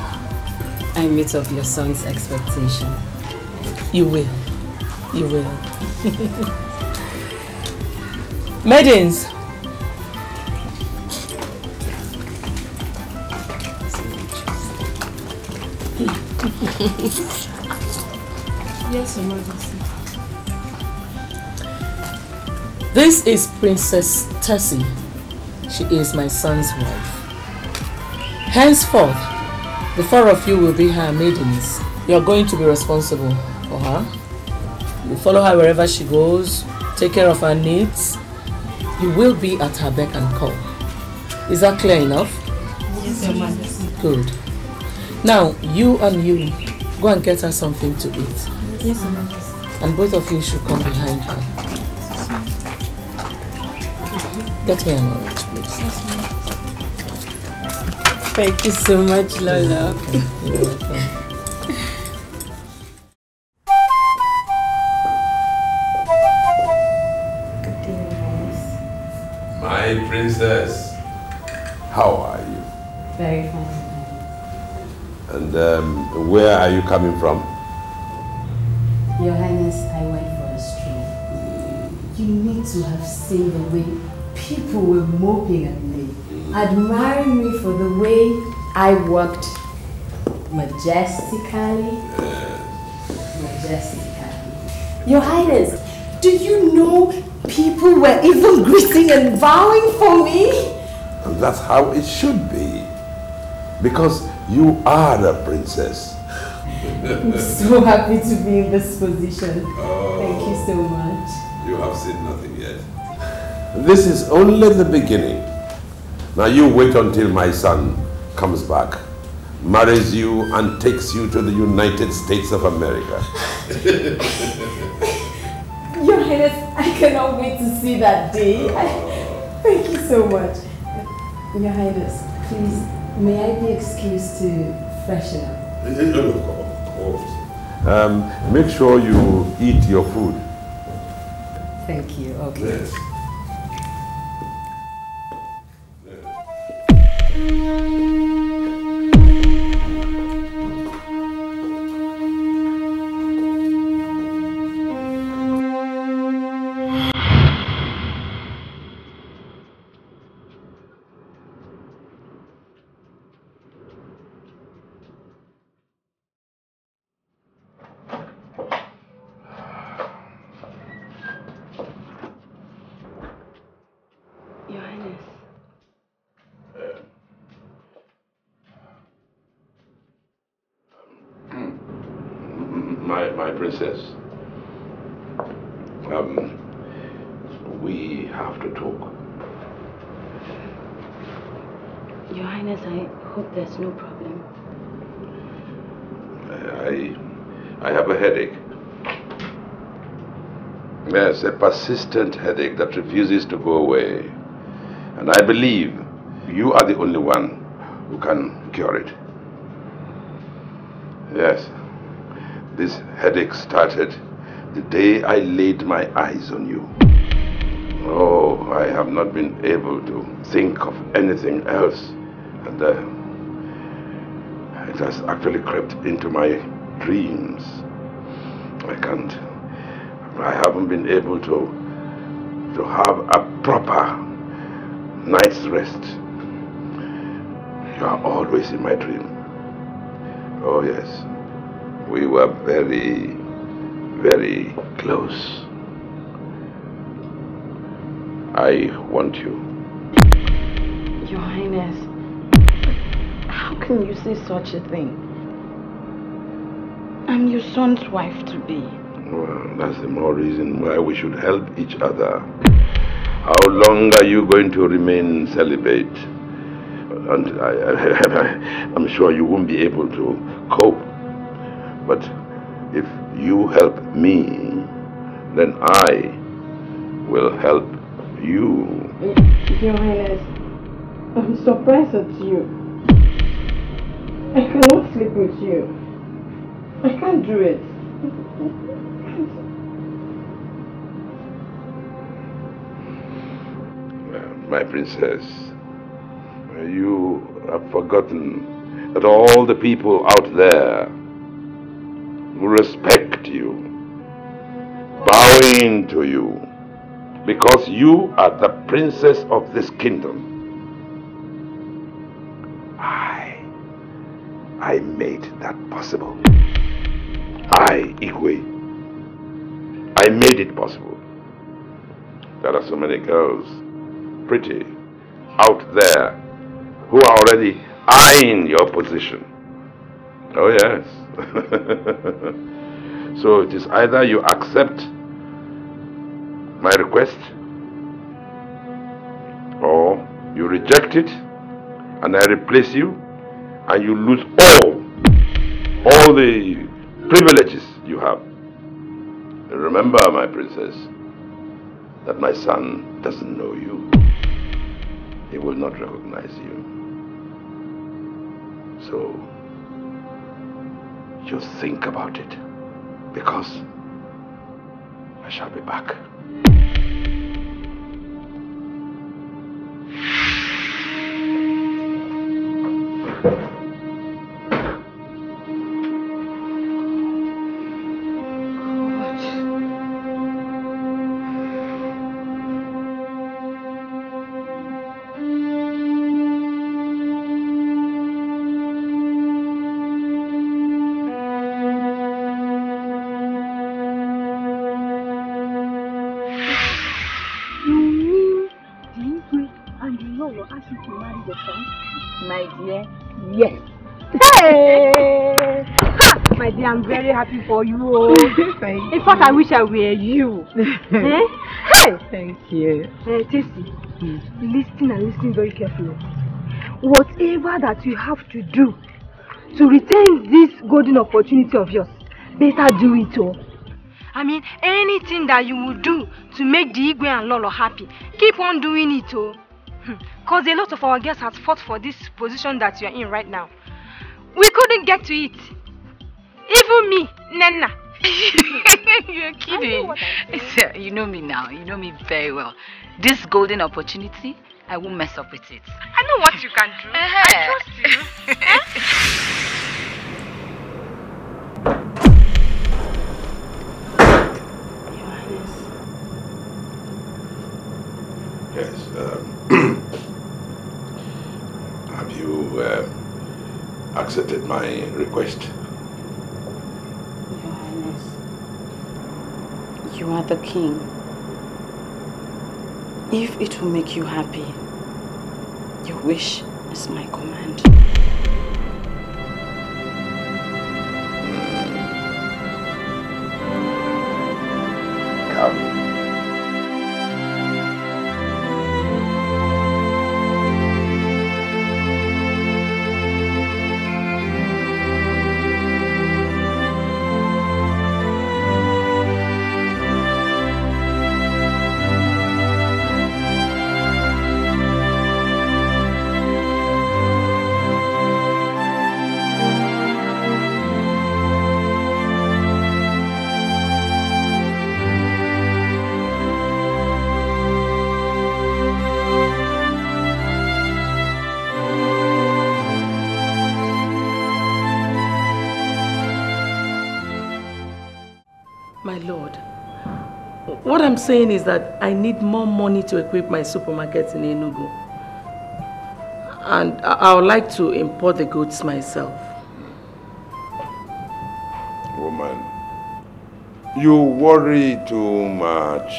I meet up your son's expectation. You will. You will. Maidens. Yes, Your Majesty. This is Princess Tessie. She is my son's wife. Henceforth, the four of you will be her maidens. You are going to be responsible for her. You follow her wherever she goes, take care of her needs. You will be at her beck and call. Is that clear enough? Yes, Your Majesty. Good. Now, you and you, go and get her something to eat. Yes, Your Majesty. And both of you should come behind her. Get me an orange, please. Thank you so much, Lola. You're welcome. Good day, Miss. My princess, how are you? Very fine. And where are you coming from? Your Highness, I went for a stroll. You need to have seen the way people were moping at me, admiring me for the way I walked majestically. Your Highness, do you know people were even greeting and bowing for me? And that's how it should be. Because you are the princess. I'm so happy to be in this position. Thank you so much. You have seen nothing yet. This is only the beginning. Now you wait until my son comes back, marries you and takes you to the United States of America. Your Highness, I cannot wait to see that day. Thank you so much. Your Highness, please, may I be excused to freshen up? Of course. Make sure you eat your food. Thank you. Okay. Yes. Your Highness. My princess, we have to talk. Your Highness, I hope there's no problem. I have a headache. Yes, a persistent headache that refuses to go away. And I believe you are the only one who can cure it. Yes, this headache started the day I laid my eyes on you. Oh, I have not been able to think of anything else. And it has actually crept into my dreams. I haven't been able to have a proper night's rest. You are always in my dream. Oh yes, we were very, very close. I want you. Your Highness, how can you say such a thing? I'm your son's wife to be. Well, that's the more reason why we should help each other. How long are you going to remain celibate? And I'm sure you won't be able to cope. But if you help me, then I will help you. Your Highness, I'm surprised at you. I cannot sleep with you. I can't do it. My princess, you have forgotten that all the people out there who respect you, bowing to you, because you are the princess of this kingdom. I made that possible. I, Igwe, I made it possible. There are so many girls, pretty, out there, who are already eyeing your position. Oh yes. So it is either you accept my request, or you reject it, and I replace you, and you lose all the privileges you have. Remember, my princess, that my son doesn't know you. He will not recognize you. So, just think about it, because I shall be back. My dear, yes. Hey! My dear, I'm very happy for you. Thank In fact, I wish I were you. Hey! Thank you. Tessie, listen and listen very carefully. Whatever that you have to do to retain this golden opportunity of yours, better do it all. I mean, anything that you will do to make the Igwe and Lolo happy, keep on doing it all. Because a lot of our girls have fought for this position that you're in right now. We couldn't get to it. Even me, Nana. You're kidding. You know me now. You know me very well. This golden opportunity, I won't mess up with it. I know what you can do. I trust you. Yes. Have you accepted my request? Your Highness, you are the king. If it will make you happy, your wish is my command. Come. What I'm saying is that I need more money to equip my supermarket in Enugu. And I would like to import the goods myself. Woman, you worry too much.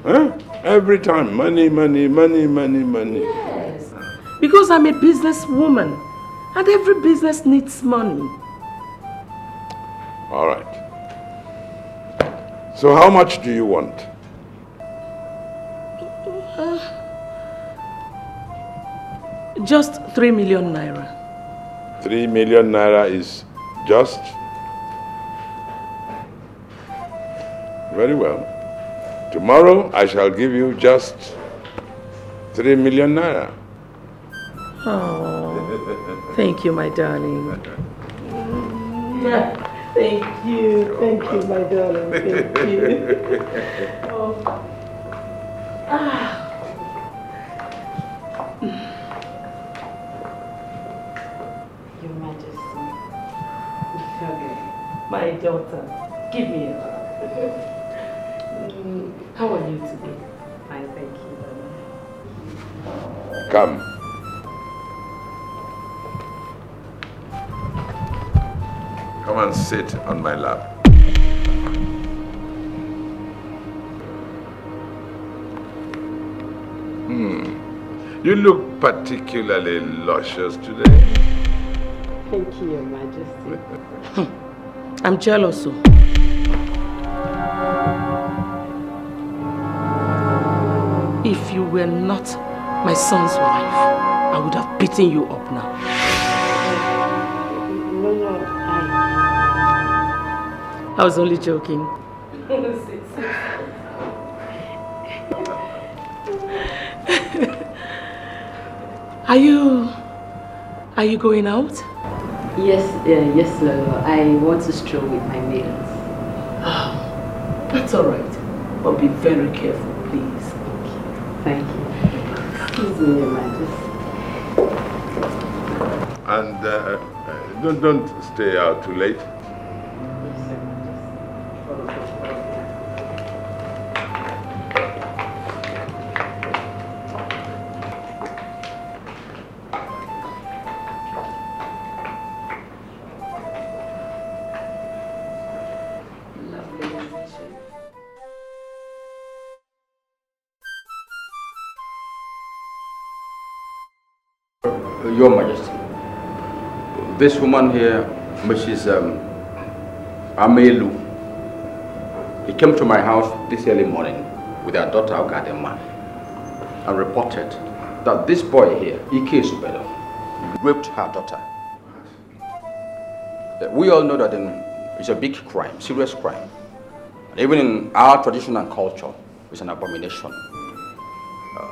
Huh? Every time, money, money, money, money, money. Yes. Because I'm a businesswoman. And every business needs money. All right. So how much do you want? Just 3 million naira. 3 million naira is just? Very well. Tomorrow I shall give you just 3 million naira. Oh, thank you, my darling. Yeah. Thank you, my darling. Thank you. Oh. Your Majesty. My daughter, give me a hug. How are you today? Fine, thank you. Come. Come and sit on my lap. You look particularly luscious today. Thank you, Your Majesty. I'm jealous. If you were not my son's wife, I would have beaten you up now. No, I was only joking. Are you going out? Yes, Lolo. I want to stroll with my maidens. Oh, that's all right. But be very careful, please. Thank you. Excuse me, Your Majesty. And don't stay out too late. Your Majesty, this woman here, Mrs. Amelu, he came to my house this early morning with her daughter Ogadema and reported that this boy here, Ike Subelo, raped her daughter. We all know that it's a big crime, serious crime. Even in our tradition and culture, it's an abomination.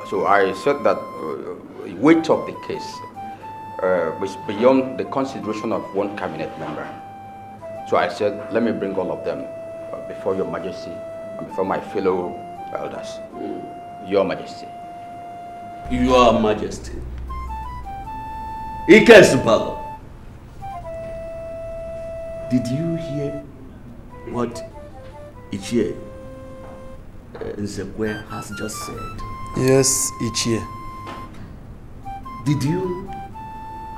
So I said that the weight of the case was beyond the consideration of one cabinet member. So I said, let me bring all of them before Your Majesty and before my fellow elders. Your Majesty. Your Majesty. Ike Subalo. Did you hear what Ichie Nsekwe has just said? Yes, Ichie. Did you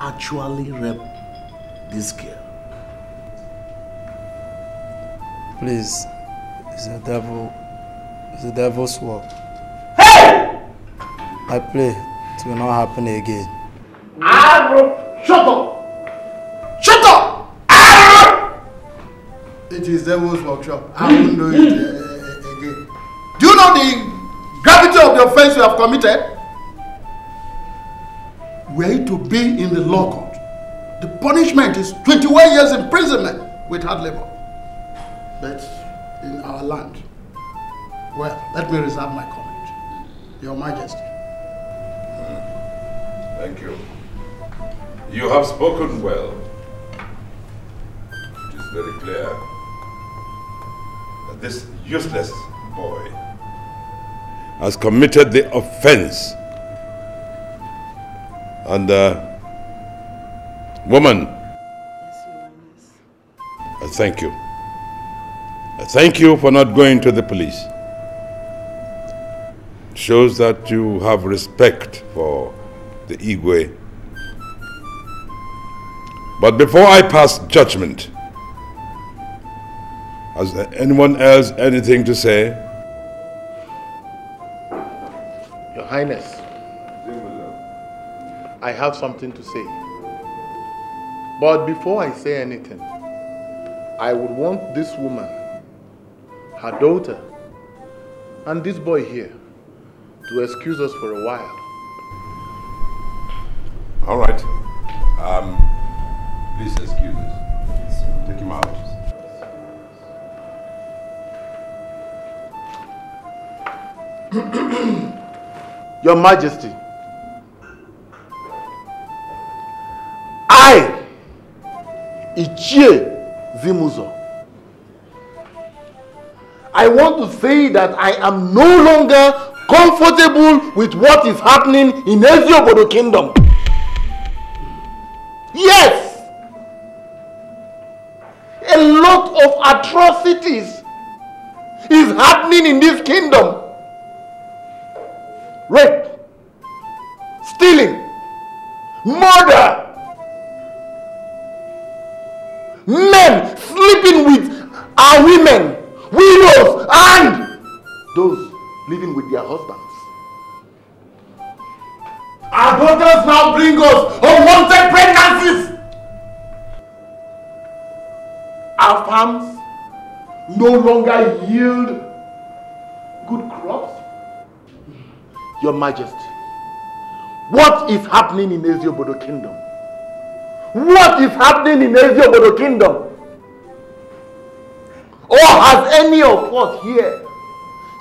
actually rape this girl? Please, it's the devil's work. Hey! I pray it will not happen again. Shut up! Shut up! It is devil's workshop. I won't do it again. Do you know the gravity of the offense you have committed? Were you to be in the law court, the punishment is 21 years imprisonment with hard labor. But in our land, well, let me reserve my comment. Your Majesty. Thank you. You have spoken well. It is very clear that this useless boy has committed the offense. And woman, I thank you. I thank you for not going to the police. It shows that you have respect for the Igwe. But before I pass judgment, has anyone else anything to say? Your Highness, I have something to say. But before I say anything, I would want this woman, her daughter, and this boy here to excuse us for a while. All right. Please excuse us. Take him out. Your Majesty, I, Ichie Zimuzo, I want to say that I am no longer comfortable with what is happening in Eziobodo Kingdom. Yes! A lot of atrocities is happening in this kingdom. Rape, stealing, murder, men sleeping with our women, widows, and those living with their husbands. Our daughters now bring us unwanted pregnancies. Our farms no longer yield good crops. Your Majesty, what is happening in Eziobodo Kingdom? What is happening in Eziobodo Kingdom? Or has any of us here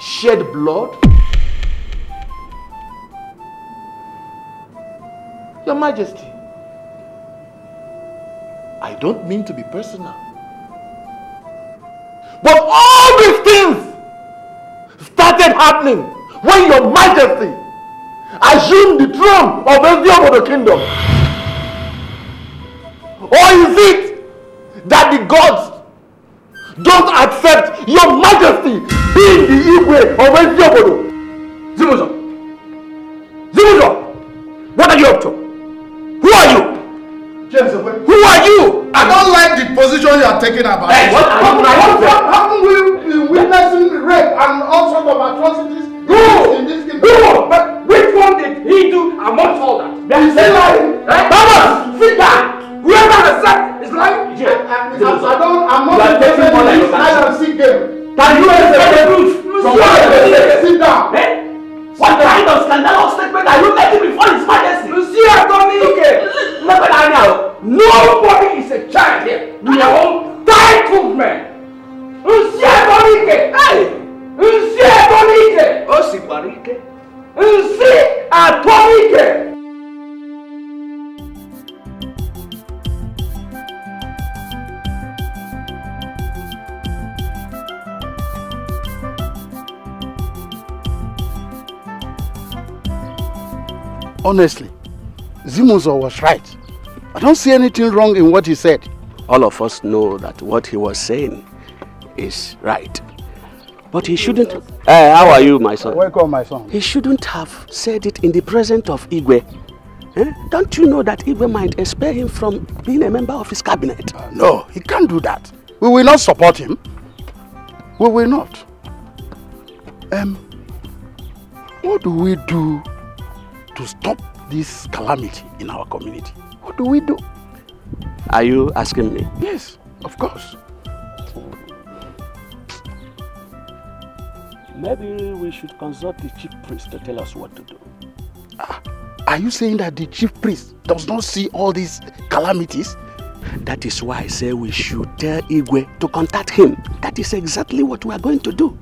shed blood? Your Majesty, I don't mean to be personal, but all these things started happening when Your Majesty assumed the throne of Eziobodo Kingdom. Or is it that the gods don't accept Your Majesty being the Igwe of Eziobodo? Zimuzo! Zimuzo! What are you up to? Who are you? James, who are you? I don't like the position you are taking about it. Hey, haven't we been witnessing rape and all sorts of atrocities in this kingdom? Who? But which one did he do amongst all that? He's lying. Thomas, sit down. Whoever has said is lying. I'm not taking this hide and seek game. Can you answer the truth? Sit down. What kind of scandalous statement are you making before His Majesty? Nobody is a child here. We are all titled men. Honestly, Zimuzo was right. I don't see anything wrong in what he said. All of us know that what he was saying is right. But he shouldn't... how are you, my son? Welcome, my son. He shouldn't have said it in the presence of Igwe. Don't you know that Igwe might expel him from being a member of his cabinet? No, he can't do that. We will not support him. We will not. What do we do to stop this calamity in our community? What do we do? Are you asking me? Yes, of course. Maybe we should consult the chief priest to tell us what to do. Are you saying that the chief priest does not see all these calamities? That is why I say we should tell Igwe to contact him. That is exactly what we are going to do.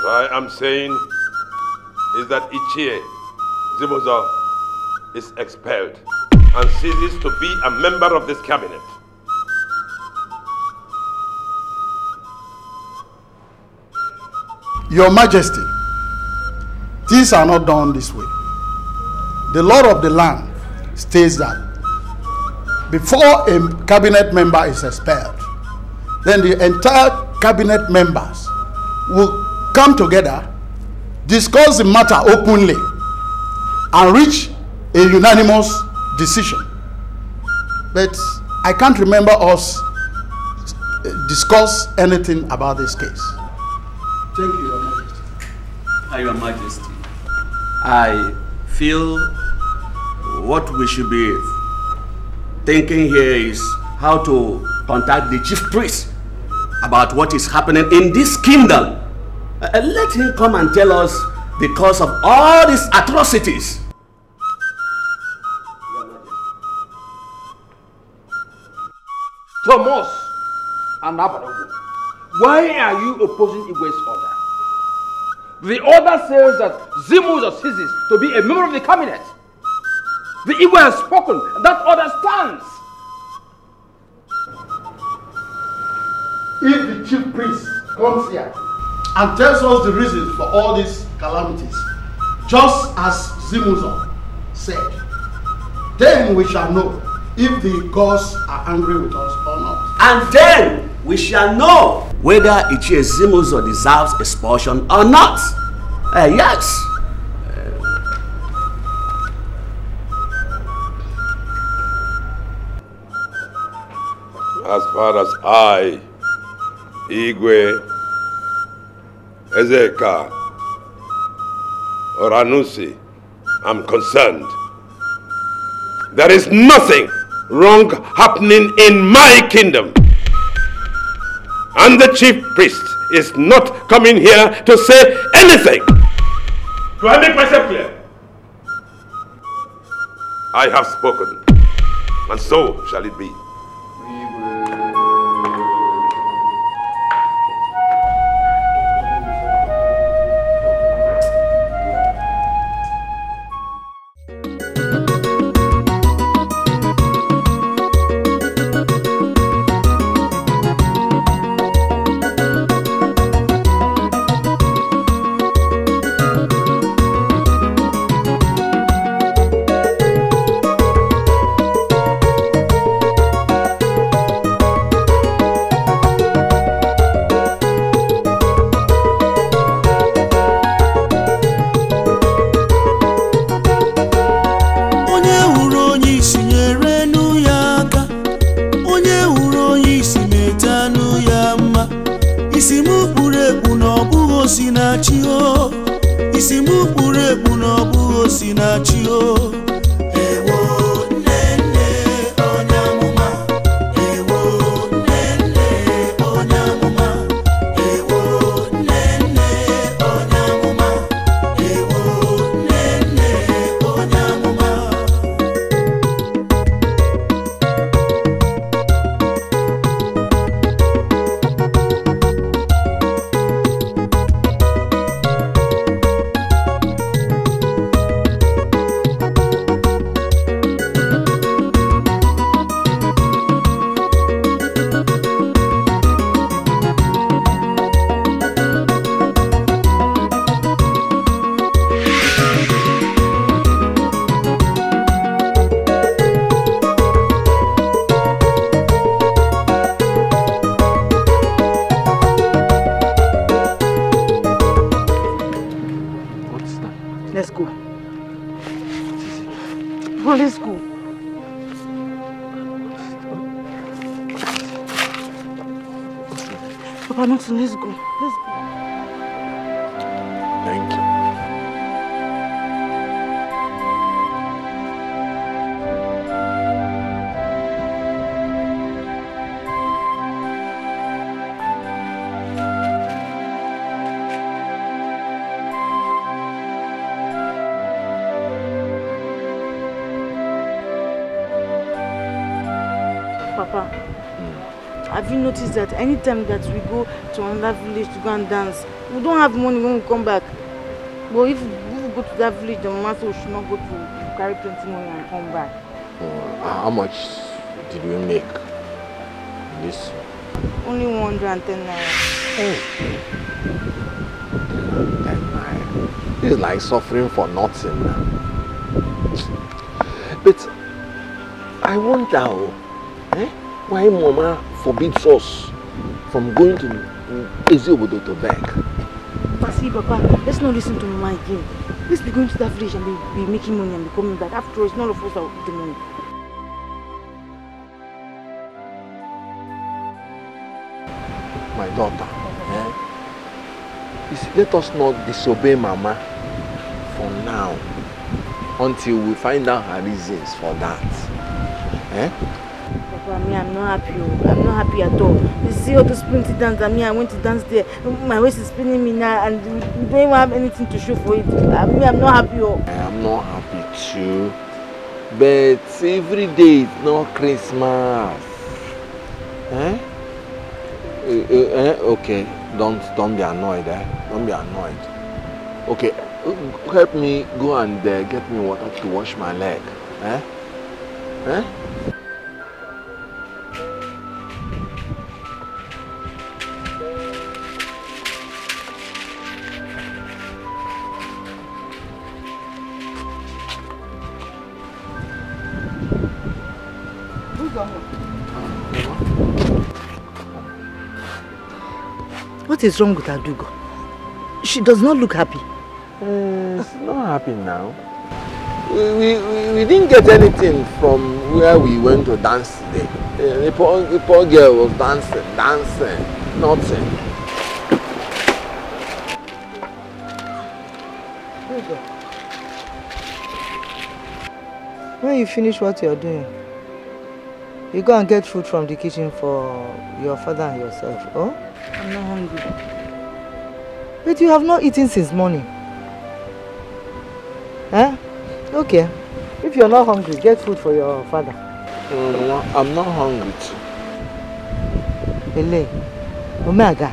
I am saying is that Ichie Zimuzo is expelled and ceases to be a member of this cabinet. Your Majesty, things are not done this way. The law of the land states that before a cabinet member is expelled, then the entire cabinet members will come together, discuss the matter openly, and reach a unanimous decision. But I can't remember us discuss anything about this case. Thank you, Your Majesty. Your Majesty, I feel what we should be thinking here is how to contact the chief priest about what is happening in this kingdom. Let him come and tell us because of all these atrocities. Thomas and Abadawu, why are you opposing Igwe's order? The order says that Zimuzo ceases to be a member of the cabinet. The Igwe has spoken, and that order stands. If the chief priest comes here and tells us the reasons for all these calamities, just as Zimuzo said, then we shall know if the gods are angry with us or not. And then we shall know whether Ichie Zimuzo deserves expulsion or not. Yes. As far as I, Igwe, Ezeka, or Anusi, am concerned, there is nothing wrong happening in my kingdom. And the chief priest is not coming here to say anything. Do I make myself clear? I have spoken, and so shall it be. Let's go. Thank you. Papa, have you noticed that anytime that we go to another village to go and dance, we don't have money when we come back? But if we go to that village, the master should not go to carry plenty money and come back. How much did we make this? Only 110 naira. Oh. 10 naira. This is like suffering for nothing. But I wonder why Mama forbids us from going to Eziobodo to beg. But see, Papa, let's not listen to Mama again. Let's be going to that village and be making money and be coming back. After all, it's none of us that will get the money. My daughter, let us not disobey Mama for now until we find out her reasons for that. Papa, I'm not happy. I'm not happy at all. You see all those plenty dance and I went to dance there. My waist is spinning me now and we don't even have anything to show for it. I'm not happy. I'm not happy too. But every day is not Christmas. Eh? Okay, don't be annoyed. Don't be annoyed. Okay, help me go and get me water to wash my leg. Eh? Eh? What is wrong with Adugo? She does not look happy. She's not happy now. We didn't get anything from where we went to dance today. The poor girl was dancing, nothing. When you finish what you're doing, you go and get food from the kitchen for your father and yourself, oh? I'm not hungry. But you have not eaten since morning. Huh? Okay. If you're not hungry, get food for your father. I'm not hungry too. Ele, Omega.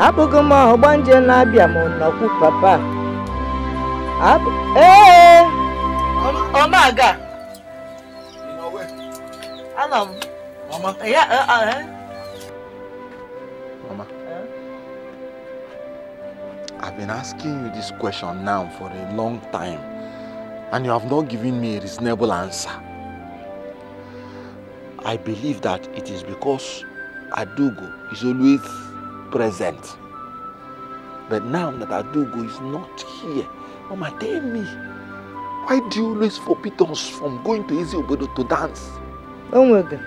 Abuguma obanje na abia mo naku papa. Omaga. You know where? Anam. Mama. Yeah, Mama. I've been asking you this question now for a long time, and you have not given me a reasonable answer. I believe that it is because Adugo is always present. But now that Adugo is not here, Mama, tell me, why do you always forbid us from going to Eziobodo to dance? Onwere.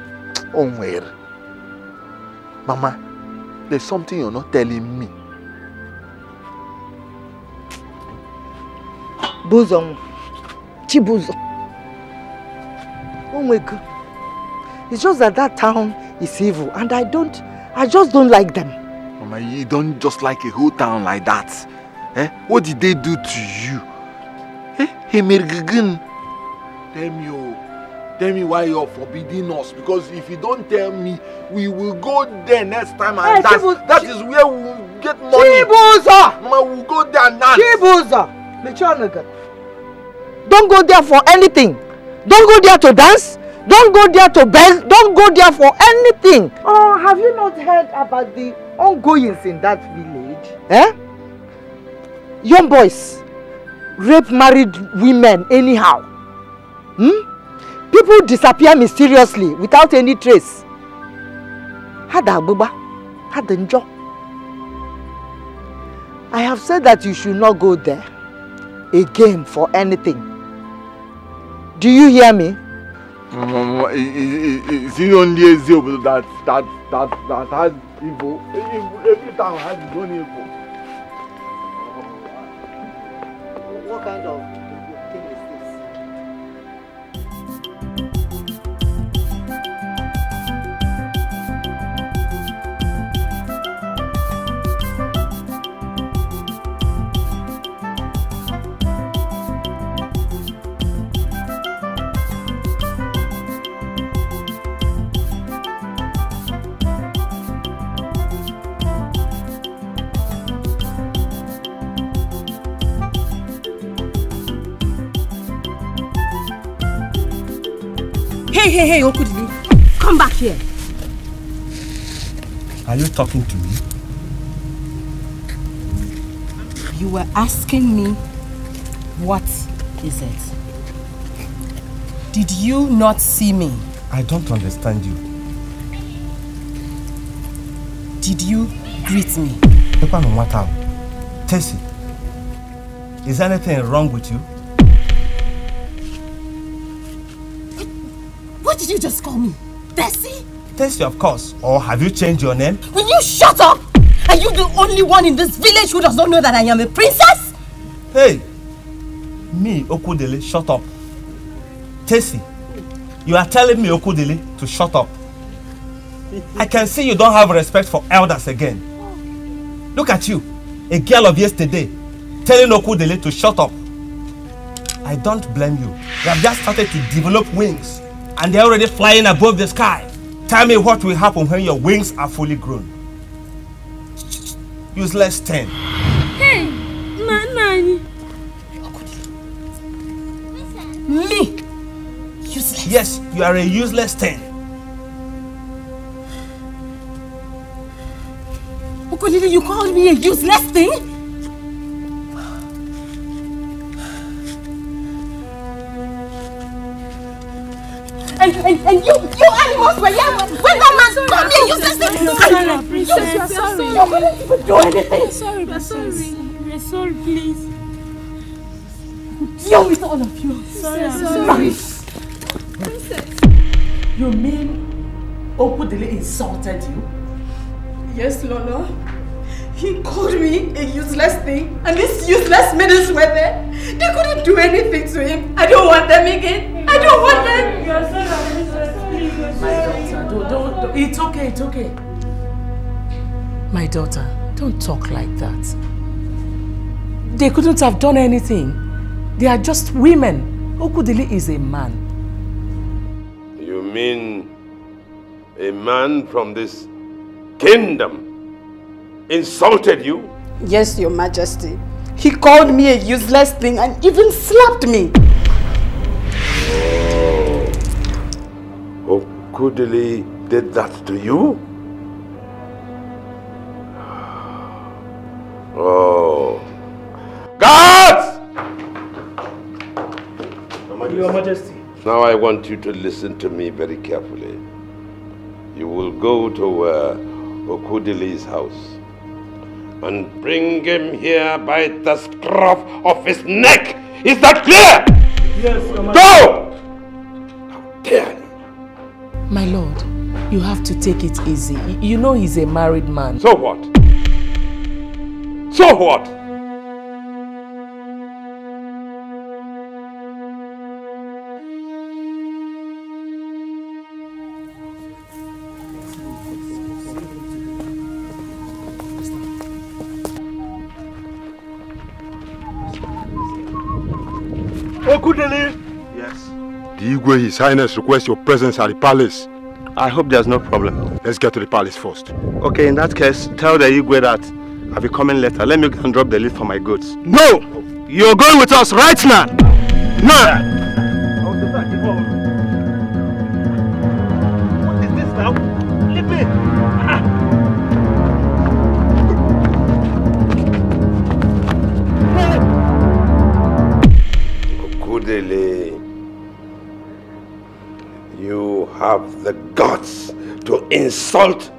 Mama, there's something you're not telling me. Buzong. Chibuzo. Onwere. It's just that town is evil and I just don't like them. Mama, you don't just like a whole town like that. Eh? What did they do to you? Eh? Tell me why you're forbidding us. Because if you don't tell me, we will go there next time and dance. That is where we will get money. Chibuzo! Mama, we'll go there and dance. Chibuzo! Don't go there for anything. Don't go there to dance. Don't go there to beg. Don't go there for anything. Oh, have you not heard about the ongoings in that village? Eh? Young boys rape married women anyhow. People disappear mysteriously without any trace. Hada Buba, Hada Njo. I have said that you should not go there again for anything. Do you hear me? Mama, is it only Eziobodo that has evil? Every town has its own evil. What kind of thing is Hey, Okudilu, come back here. Are you talking to me? You were asking me, what is it? Did you not see me? I don't understand you. Did you greet me? Tessie, is anything wrong with you? did you just call me? Tessie? Tessie, of course. Or have you changed your name? Will you shut up? Are you the only one in this village who does not know that I am a princess? Hey! Me, Okudele, shut up. Tessie, you are telling me, Okudele, to shut up. I can see you don't have respect for elders again. Look at you, a girl of yesterday, telling Okudele to shut up. I don't blame you. You have just started to develop wings and they're already flying above the sky. Tell me what will happen when your wings are fully grown. Useless 10. Hey, Nani. Me? Useless? Yes, you are a useless 10. Okodili, you called me a useless thing? And you animals were here when that man called me a useless thing. Sorry, you couldn't even do anything. We're sorry, please. Deal with all of you. Sorry. You mean Okudili insulted you? Yes, Lolo. He called me a useless thing, and these useless maidens were there. They couldn't do anything to him. I don't want them again. I don't want them. You're so please. My daughter, don't. It's okay. My daughter, don't talk like that. They couldn't have done anything. They are just women. Okudili is a man. You mean a man from this kingdom insulted you? Yes, Your Majesty. He called me a useless thing and even slapped me. Oh, Okudili did that to you? Oh. Guards! Your Majesty. Now I want you to listen to me very carefully. You will go to Okudili's house and bring him here by the scruff of his neck. Is that clear? Yes, Your Majesty. Go! How dare you? My lord, you have to take it easy. You know he's a married man. So what? So what? Okudili! Yes? The Igwe, His Highness, requests your presence at the palace. I hope there's no problem. Let's get to the palace first. Okay, in that case, tell the Igwe that I'll be coming later. Let me go and drop the list for my goods. No! You're going with us right now! Now! What is this now? Leave me! Okudili, you have the guts to insult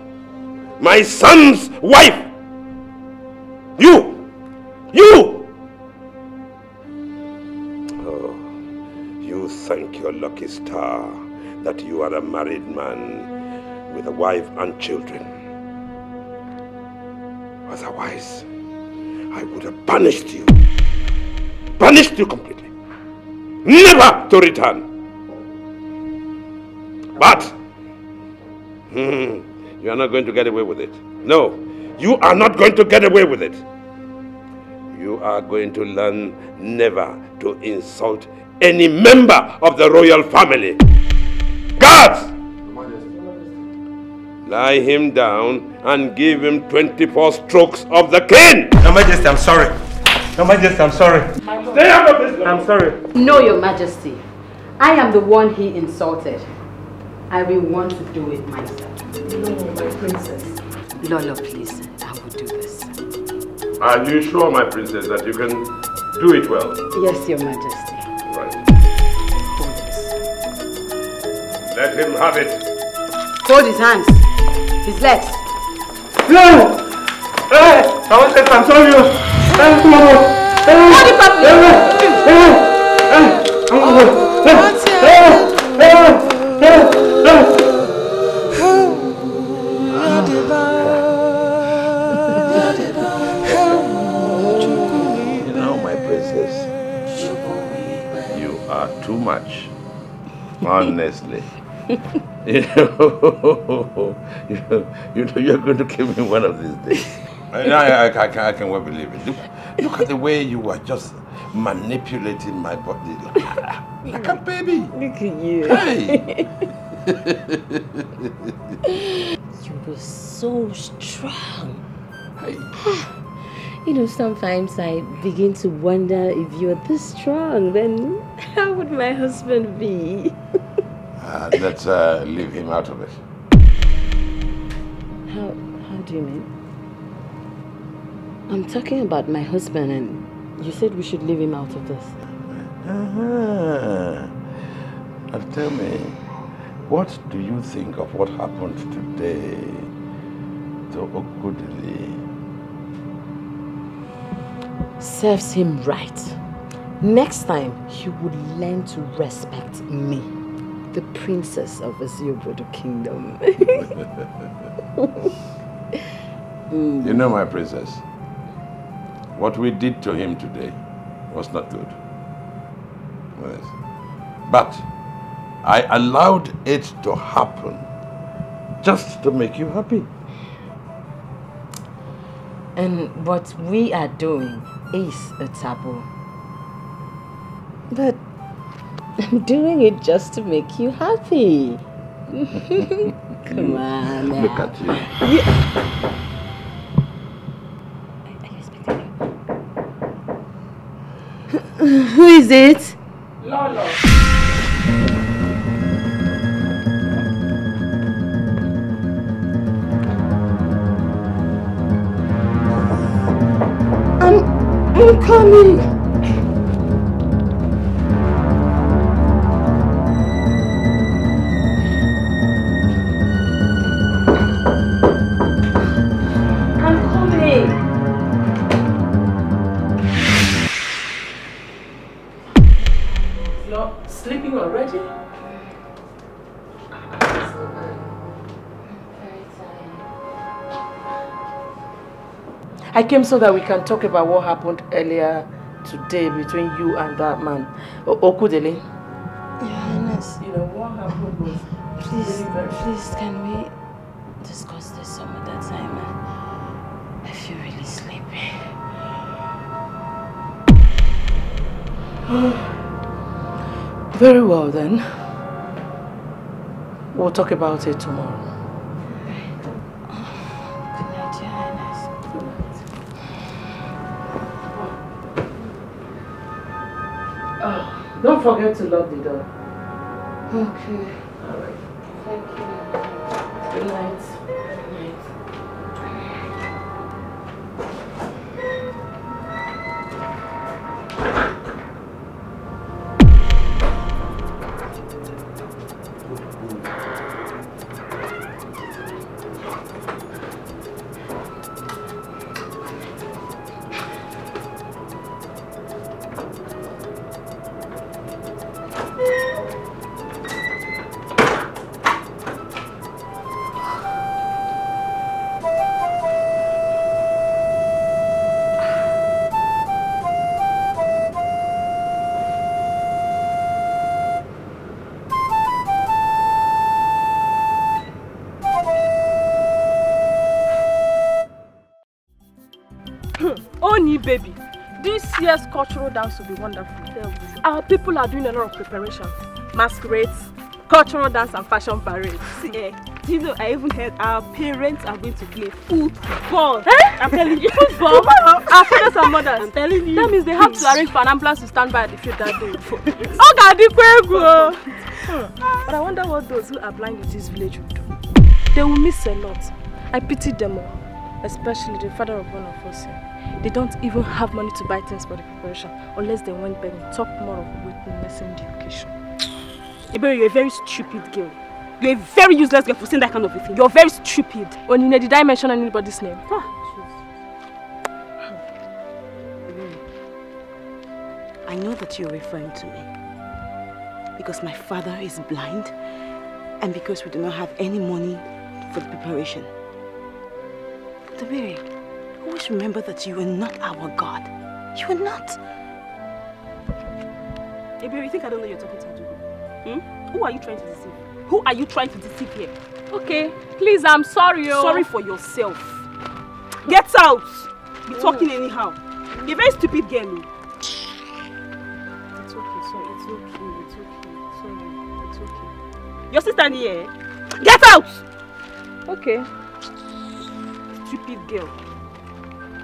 my son's wife! You! Oh, you thank your lucky star that you are a married man with a wife and children. Otherwise, I would have banished you completely, never to return. But you are not going to get away with it. No, you are not going to get away with it. You are going to learn never to insult any member of the royal family. Guards! Lie him down and give him 24 strokes of the cane! Your Majesty, I'm sorry. Your Majesty, I'm sorry. Stay out of this! I'm sorry. No, Your Majesty. I am the one he insulted. I will want to do it myself. No, my princess. Lolo, please. I will do this. Are you sure, my princess, that you can do it well? Yes, Your Majesty. Right. Hold this. Let him have it. Hold his hands. His legs. No! Hey! I'm sorry. Come on. Hold it properly. You know, my princess, you are too much. Honestly. You're going to kill me one of these days. I can well believe it. Look at the way you are just manipulating my body like a baby. Look at you. Hey. You were so strong. You know, sometimes I begin to wonder if you're this strong, then how would my husband be? Let's leave him out of it. How do you mean? I'm talking about my husband, and you said we should leave him out of this. Now tell me, what do you think of what happened today to Okudili? Serves him right. Next time, he would learn to respect me, the princess of Eziobodo Kingdom. You know, my princess, what we did to him today was not good. Yes. But I allowed it to happen just to make you happy. And what we are doing is a taboo. But I'm doing it just to make you happy. Come on now. Look at you. Who is it? Lolo. I'm coming. Sleeping already? I came so that we can talk about what happened earlier today between you and that man, Okudili. Your Highness. You know, what happened was... Please, can we discuss this some other time? I feel really sleepy. Very well then. We'll talk about it tomorrow. Good night, Your Highness. Oh, don't forget to lock the door. Okay. Alright. Thank you. Good night. Baby, this year's cultural dance will be wonderful. Our people are doing a lot of preparation. Masquerades, cultural dance and fashion parades. Do you know, I even heard our parents are going to play football. I'm telling you. Football? Our fathers and mothers. I'm telling you. That means they have to arrange for an ambulance to stand by at the field that day. But I wonder what those who are blind in this village will do. They will miss a lot. I pity them all. Especially the father of one of us here. They don't even have money to buy things for the preparation unless they went begging. Talk more of witnessing the occasion. Ebere, you're a very stupid girl. You're a very useless girl for saying that kind of a thing. You're very stupid. Onine, did I mention anybody's name? I know that you're referring to me. Because my father is blind and because we do not have any money for the preparation. Ebere, always remember that you are not our God. You are not. Hey, baby, you think I don't know you're talking to Adugo? Who are you trying to deceive? Who are you trying to deceive here? Okay, please, I'm sorry. Sorry for yourself. Get out! Be talking anyhow. You're a very stupid girl. It's okay, sorry. It's okay. Sorry, it's okay. Your sister here. Get out! Okay. Stupid girl.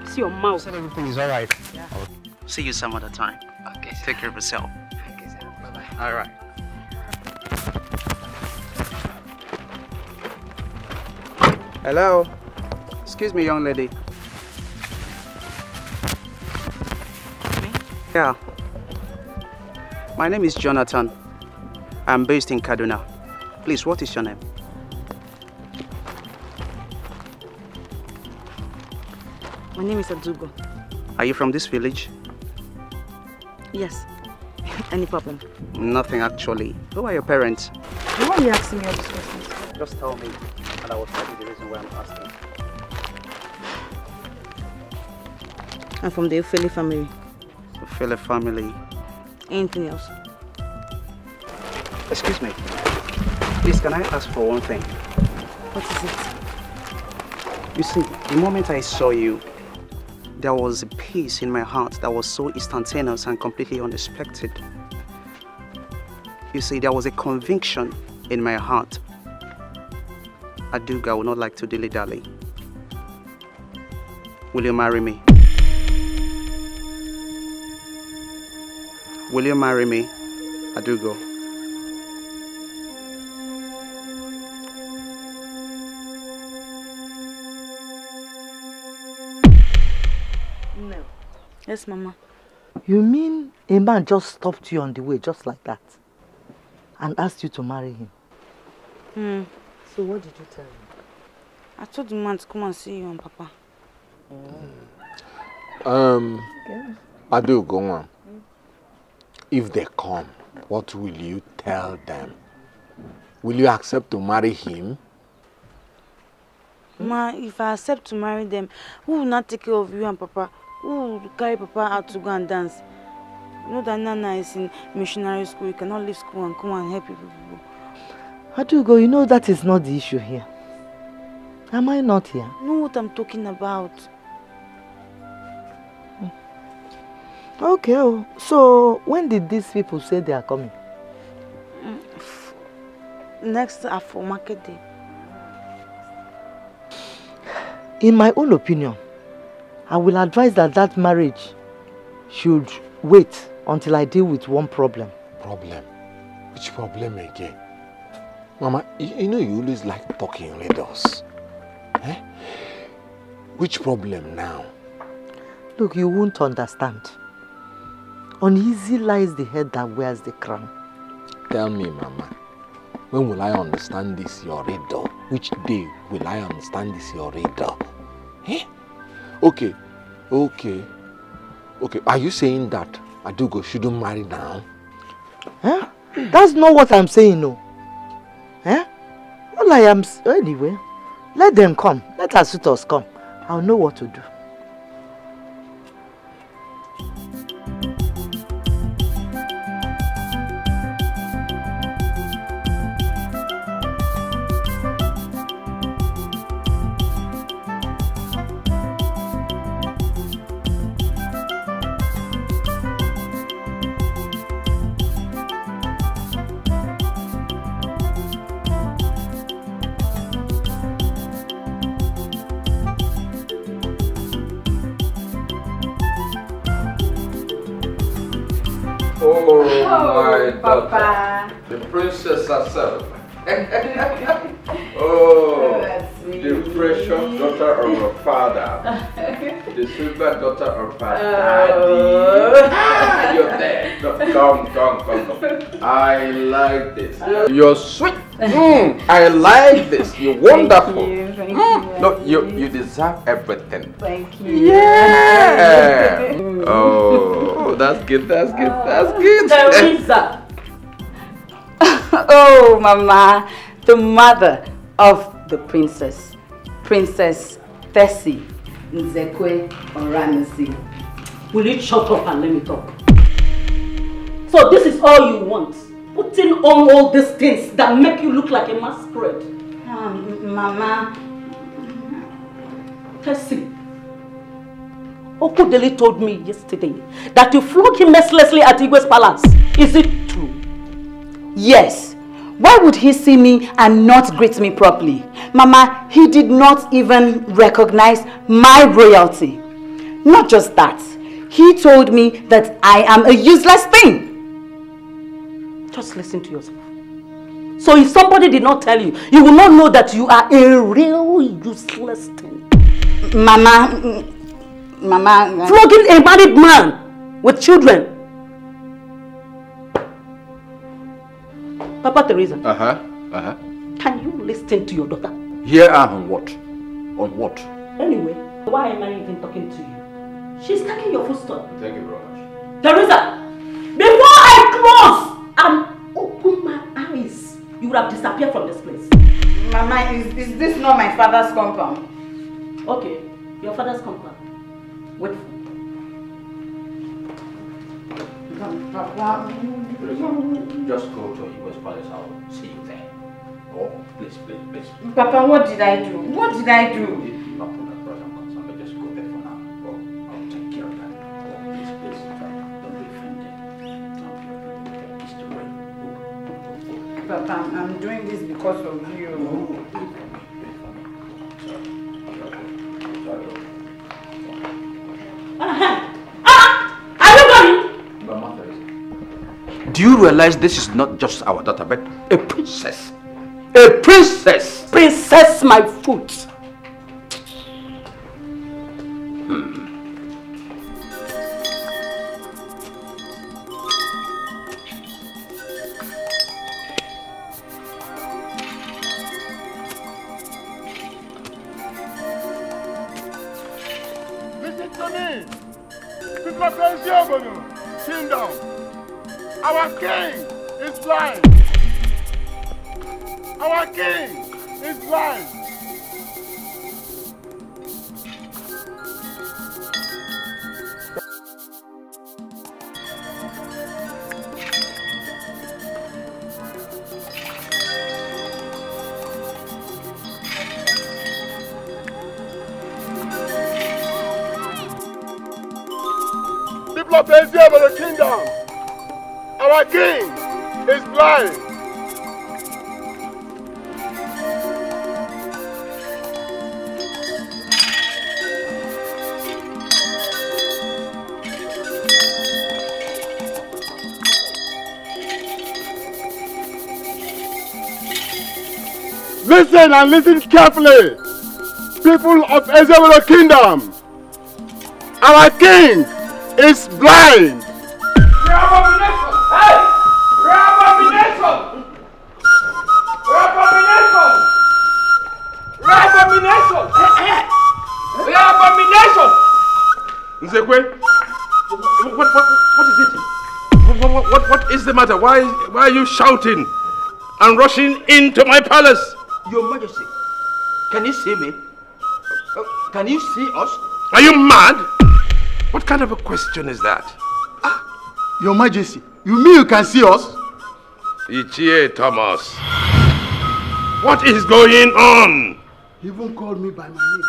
See your mouth. Said everything is alright. Yeah. I'll see you some other time. Okay. Take care of yourself. Okay, sir. Bye-bye. Alright. Hello. Excuse me, young lady. Yeah. My name is Jonathan. I'm based in Kaduna. Please, what is your name? My name is Adugo. Are you from this village? Yes. Any problem? Nothing actually. Who are your parents? Why are you asking me all these questions? Just tell me, and I will tell you the reason why I'm asking. I'm from the Ofele family. Ofele family. Anything else? Excuse me. Please, can I ask for one thing? What is it? You see, the moment I saw you, there was a peace in my heart that was so instantaneous and completely unexpected. You see, there was a conviction in my heart. Adugo, I would not like to dilly-dally. Will you marry me? Will you marry me, Adugo? No. Yes, Mama. You mean a man just stopped you on the way just like that and asked you to marry him? So what did you tell him? I told the man to come and see you and Papa. Adugo, if they come, what will you tell them? Will you accept to marry him? Ma, if I accept to marry them, who will not take care of you and Papa? Who will carry Papa out to go and dance? You know that Nana is in missionary school. You cannot leave school and come and help people. Adugo, you know that is not the issue here. Am I not here? You know what I'm talking about. Okay, so when did these people say they are coming? Next for market day. In my own opinion, I will advise that marriage should wait until I deal with one problem. Problem? Which problem again? Mama, you know you always like talking riddles. Eh? Which problem now? Look, you won't understand. Uneasy lies the head that wears the crown. Tell me, Mama, when will I understand this your riddle? Which day will I understand this your riddle? Eh? Okay. Are you saying that Adugo shouldn't marry now? Huh? That's not what I'm saying, no. Eh? All I am... Anyway, let them come. Let our suitors come. I'll know what to do. Papa. The princess herself. Oh, the precious daughter of her father. The silver daughter of her daddy. You're there. No, come. I like this. You're sweet. I like this. You're wonderful. Thank you. No, you deserve everything. Thank you. Yeah. Oh, that's good. Teresa. Oh, Mama, the mother of the princess, Princess Tessie. Nzekwe or Ramsey. Will you shut up and let me talk? So this is all you want? Putting on all these things that make you look like a masquerade? Mama. Tessie. Okudeli told me yesterday that you flogged him mercilessly at Igwe's palace. Is it true? Yes. Why would he see me and not greet me properly? Mama, he did not even recognize my royalty. Not just that. He told me that I am a useless thing. Just listen to yourself. So if somebody did not tell you, you will not know that you are a real useless thing. Mama... Flogging a married man with children. Papa Teresa. Can you listen to your daughter? Here on what? On what? Anyway, why am I even talking to you? She's taking your footstep. Thank you very much. Teresa, before I close and open my eyes, you would have disappeared from this place. Mama, is this not my father's compound? Okay, your father's compound. Wait. Just go to Igwe's palace. I'll see you there. Oh, please. Papa, what did I do? What did I do? Not put that person concerned, but just go there for now. Oh, I'll take care of that. Oh, please. Don't be offended. It's too late. Papa, I'm doing this because of you. Do you realize this is not just our daughter, but a princess? A princess! Princess, my foot! Listen to me! Sit down! Our king is blind. Our king is blind. Diplomacy of the kingdom. Our king is blind. Listen and listen carefully, people of Ezebelo Kingdom. Our king is blind. Nzekwe, what is it? What is the matter? Why are you shouting and rushing into my palace? Your Majesty, can you see me? Can you see us? Are you mad? What kind of a question is that? Your Majesty, you mean you can see us? Ichie Thomas, what is going on? He even called me by my name.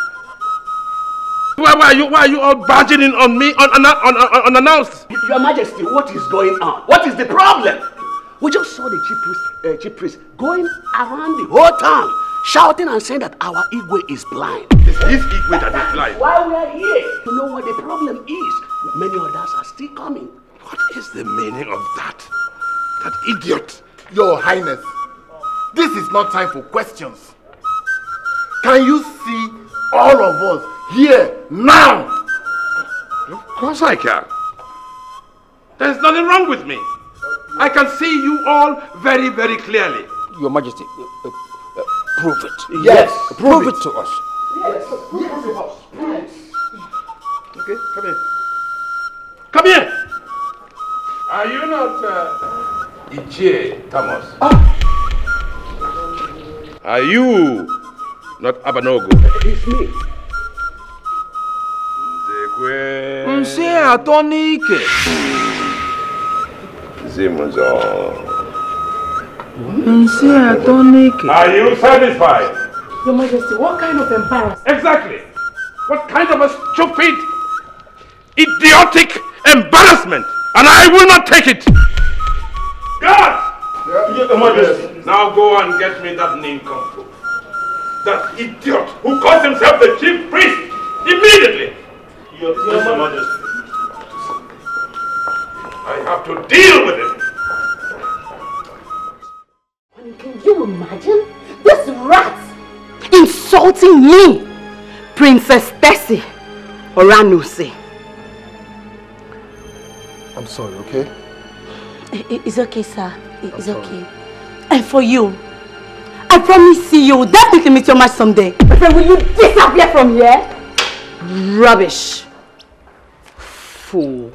Why are you all barging in on me unannounced? Your Majesty, what is going on? What is the problem? We just saw the chief priest going around the whole town, shouting and saying that our Igwe is blind. This is Igwe that is blind. Why we are here to know what the problem is. Many others are still coming. What is the meaning of that? That idiot. Your Highness, this is not time for questions. Can you see all of us here now? Of course I can. There's nothing wrong with me. I can see you all very, very clearly. Your Majesty, prove it. Yes, prove it to us. Yes, prove it to us. Yes. Okay, come here. Come here! Are you not Ichie Thomas? Are you not Abanogo? It's me. Nse atonike. Zimuzo. Nse atonike. Are you satisfied? Your Majesty, what kind of embarrassment? Exactly. What kind of a stupid, idiotic embarrassment? And I will not take it. God! Your Majesty. Now go and get me that nincompoop. That idiot who calls himself the chief priest. Immediately. Your Majesty. I have to deal with him. Can you imagine this rat insulting me? Princess Tessie Oranuse. I'm sorry, okay? It's okay, sir. It's okay. And for you, I promise you will definitely meet your match someday. But will you disappear from here? Rubbish. Fool.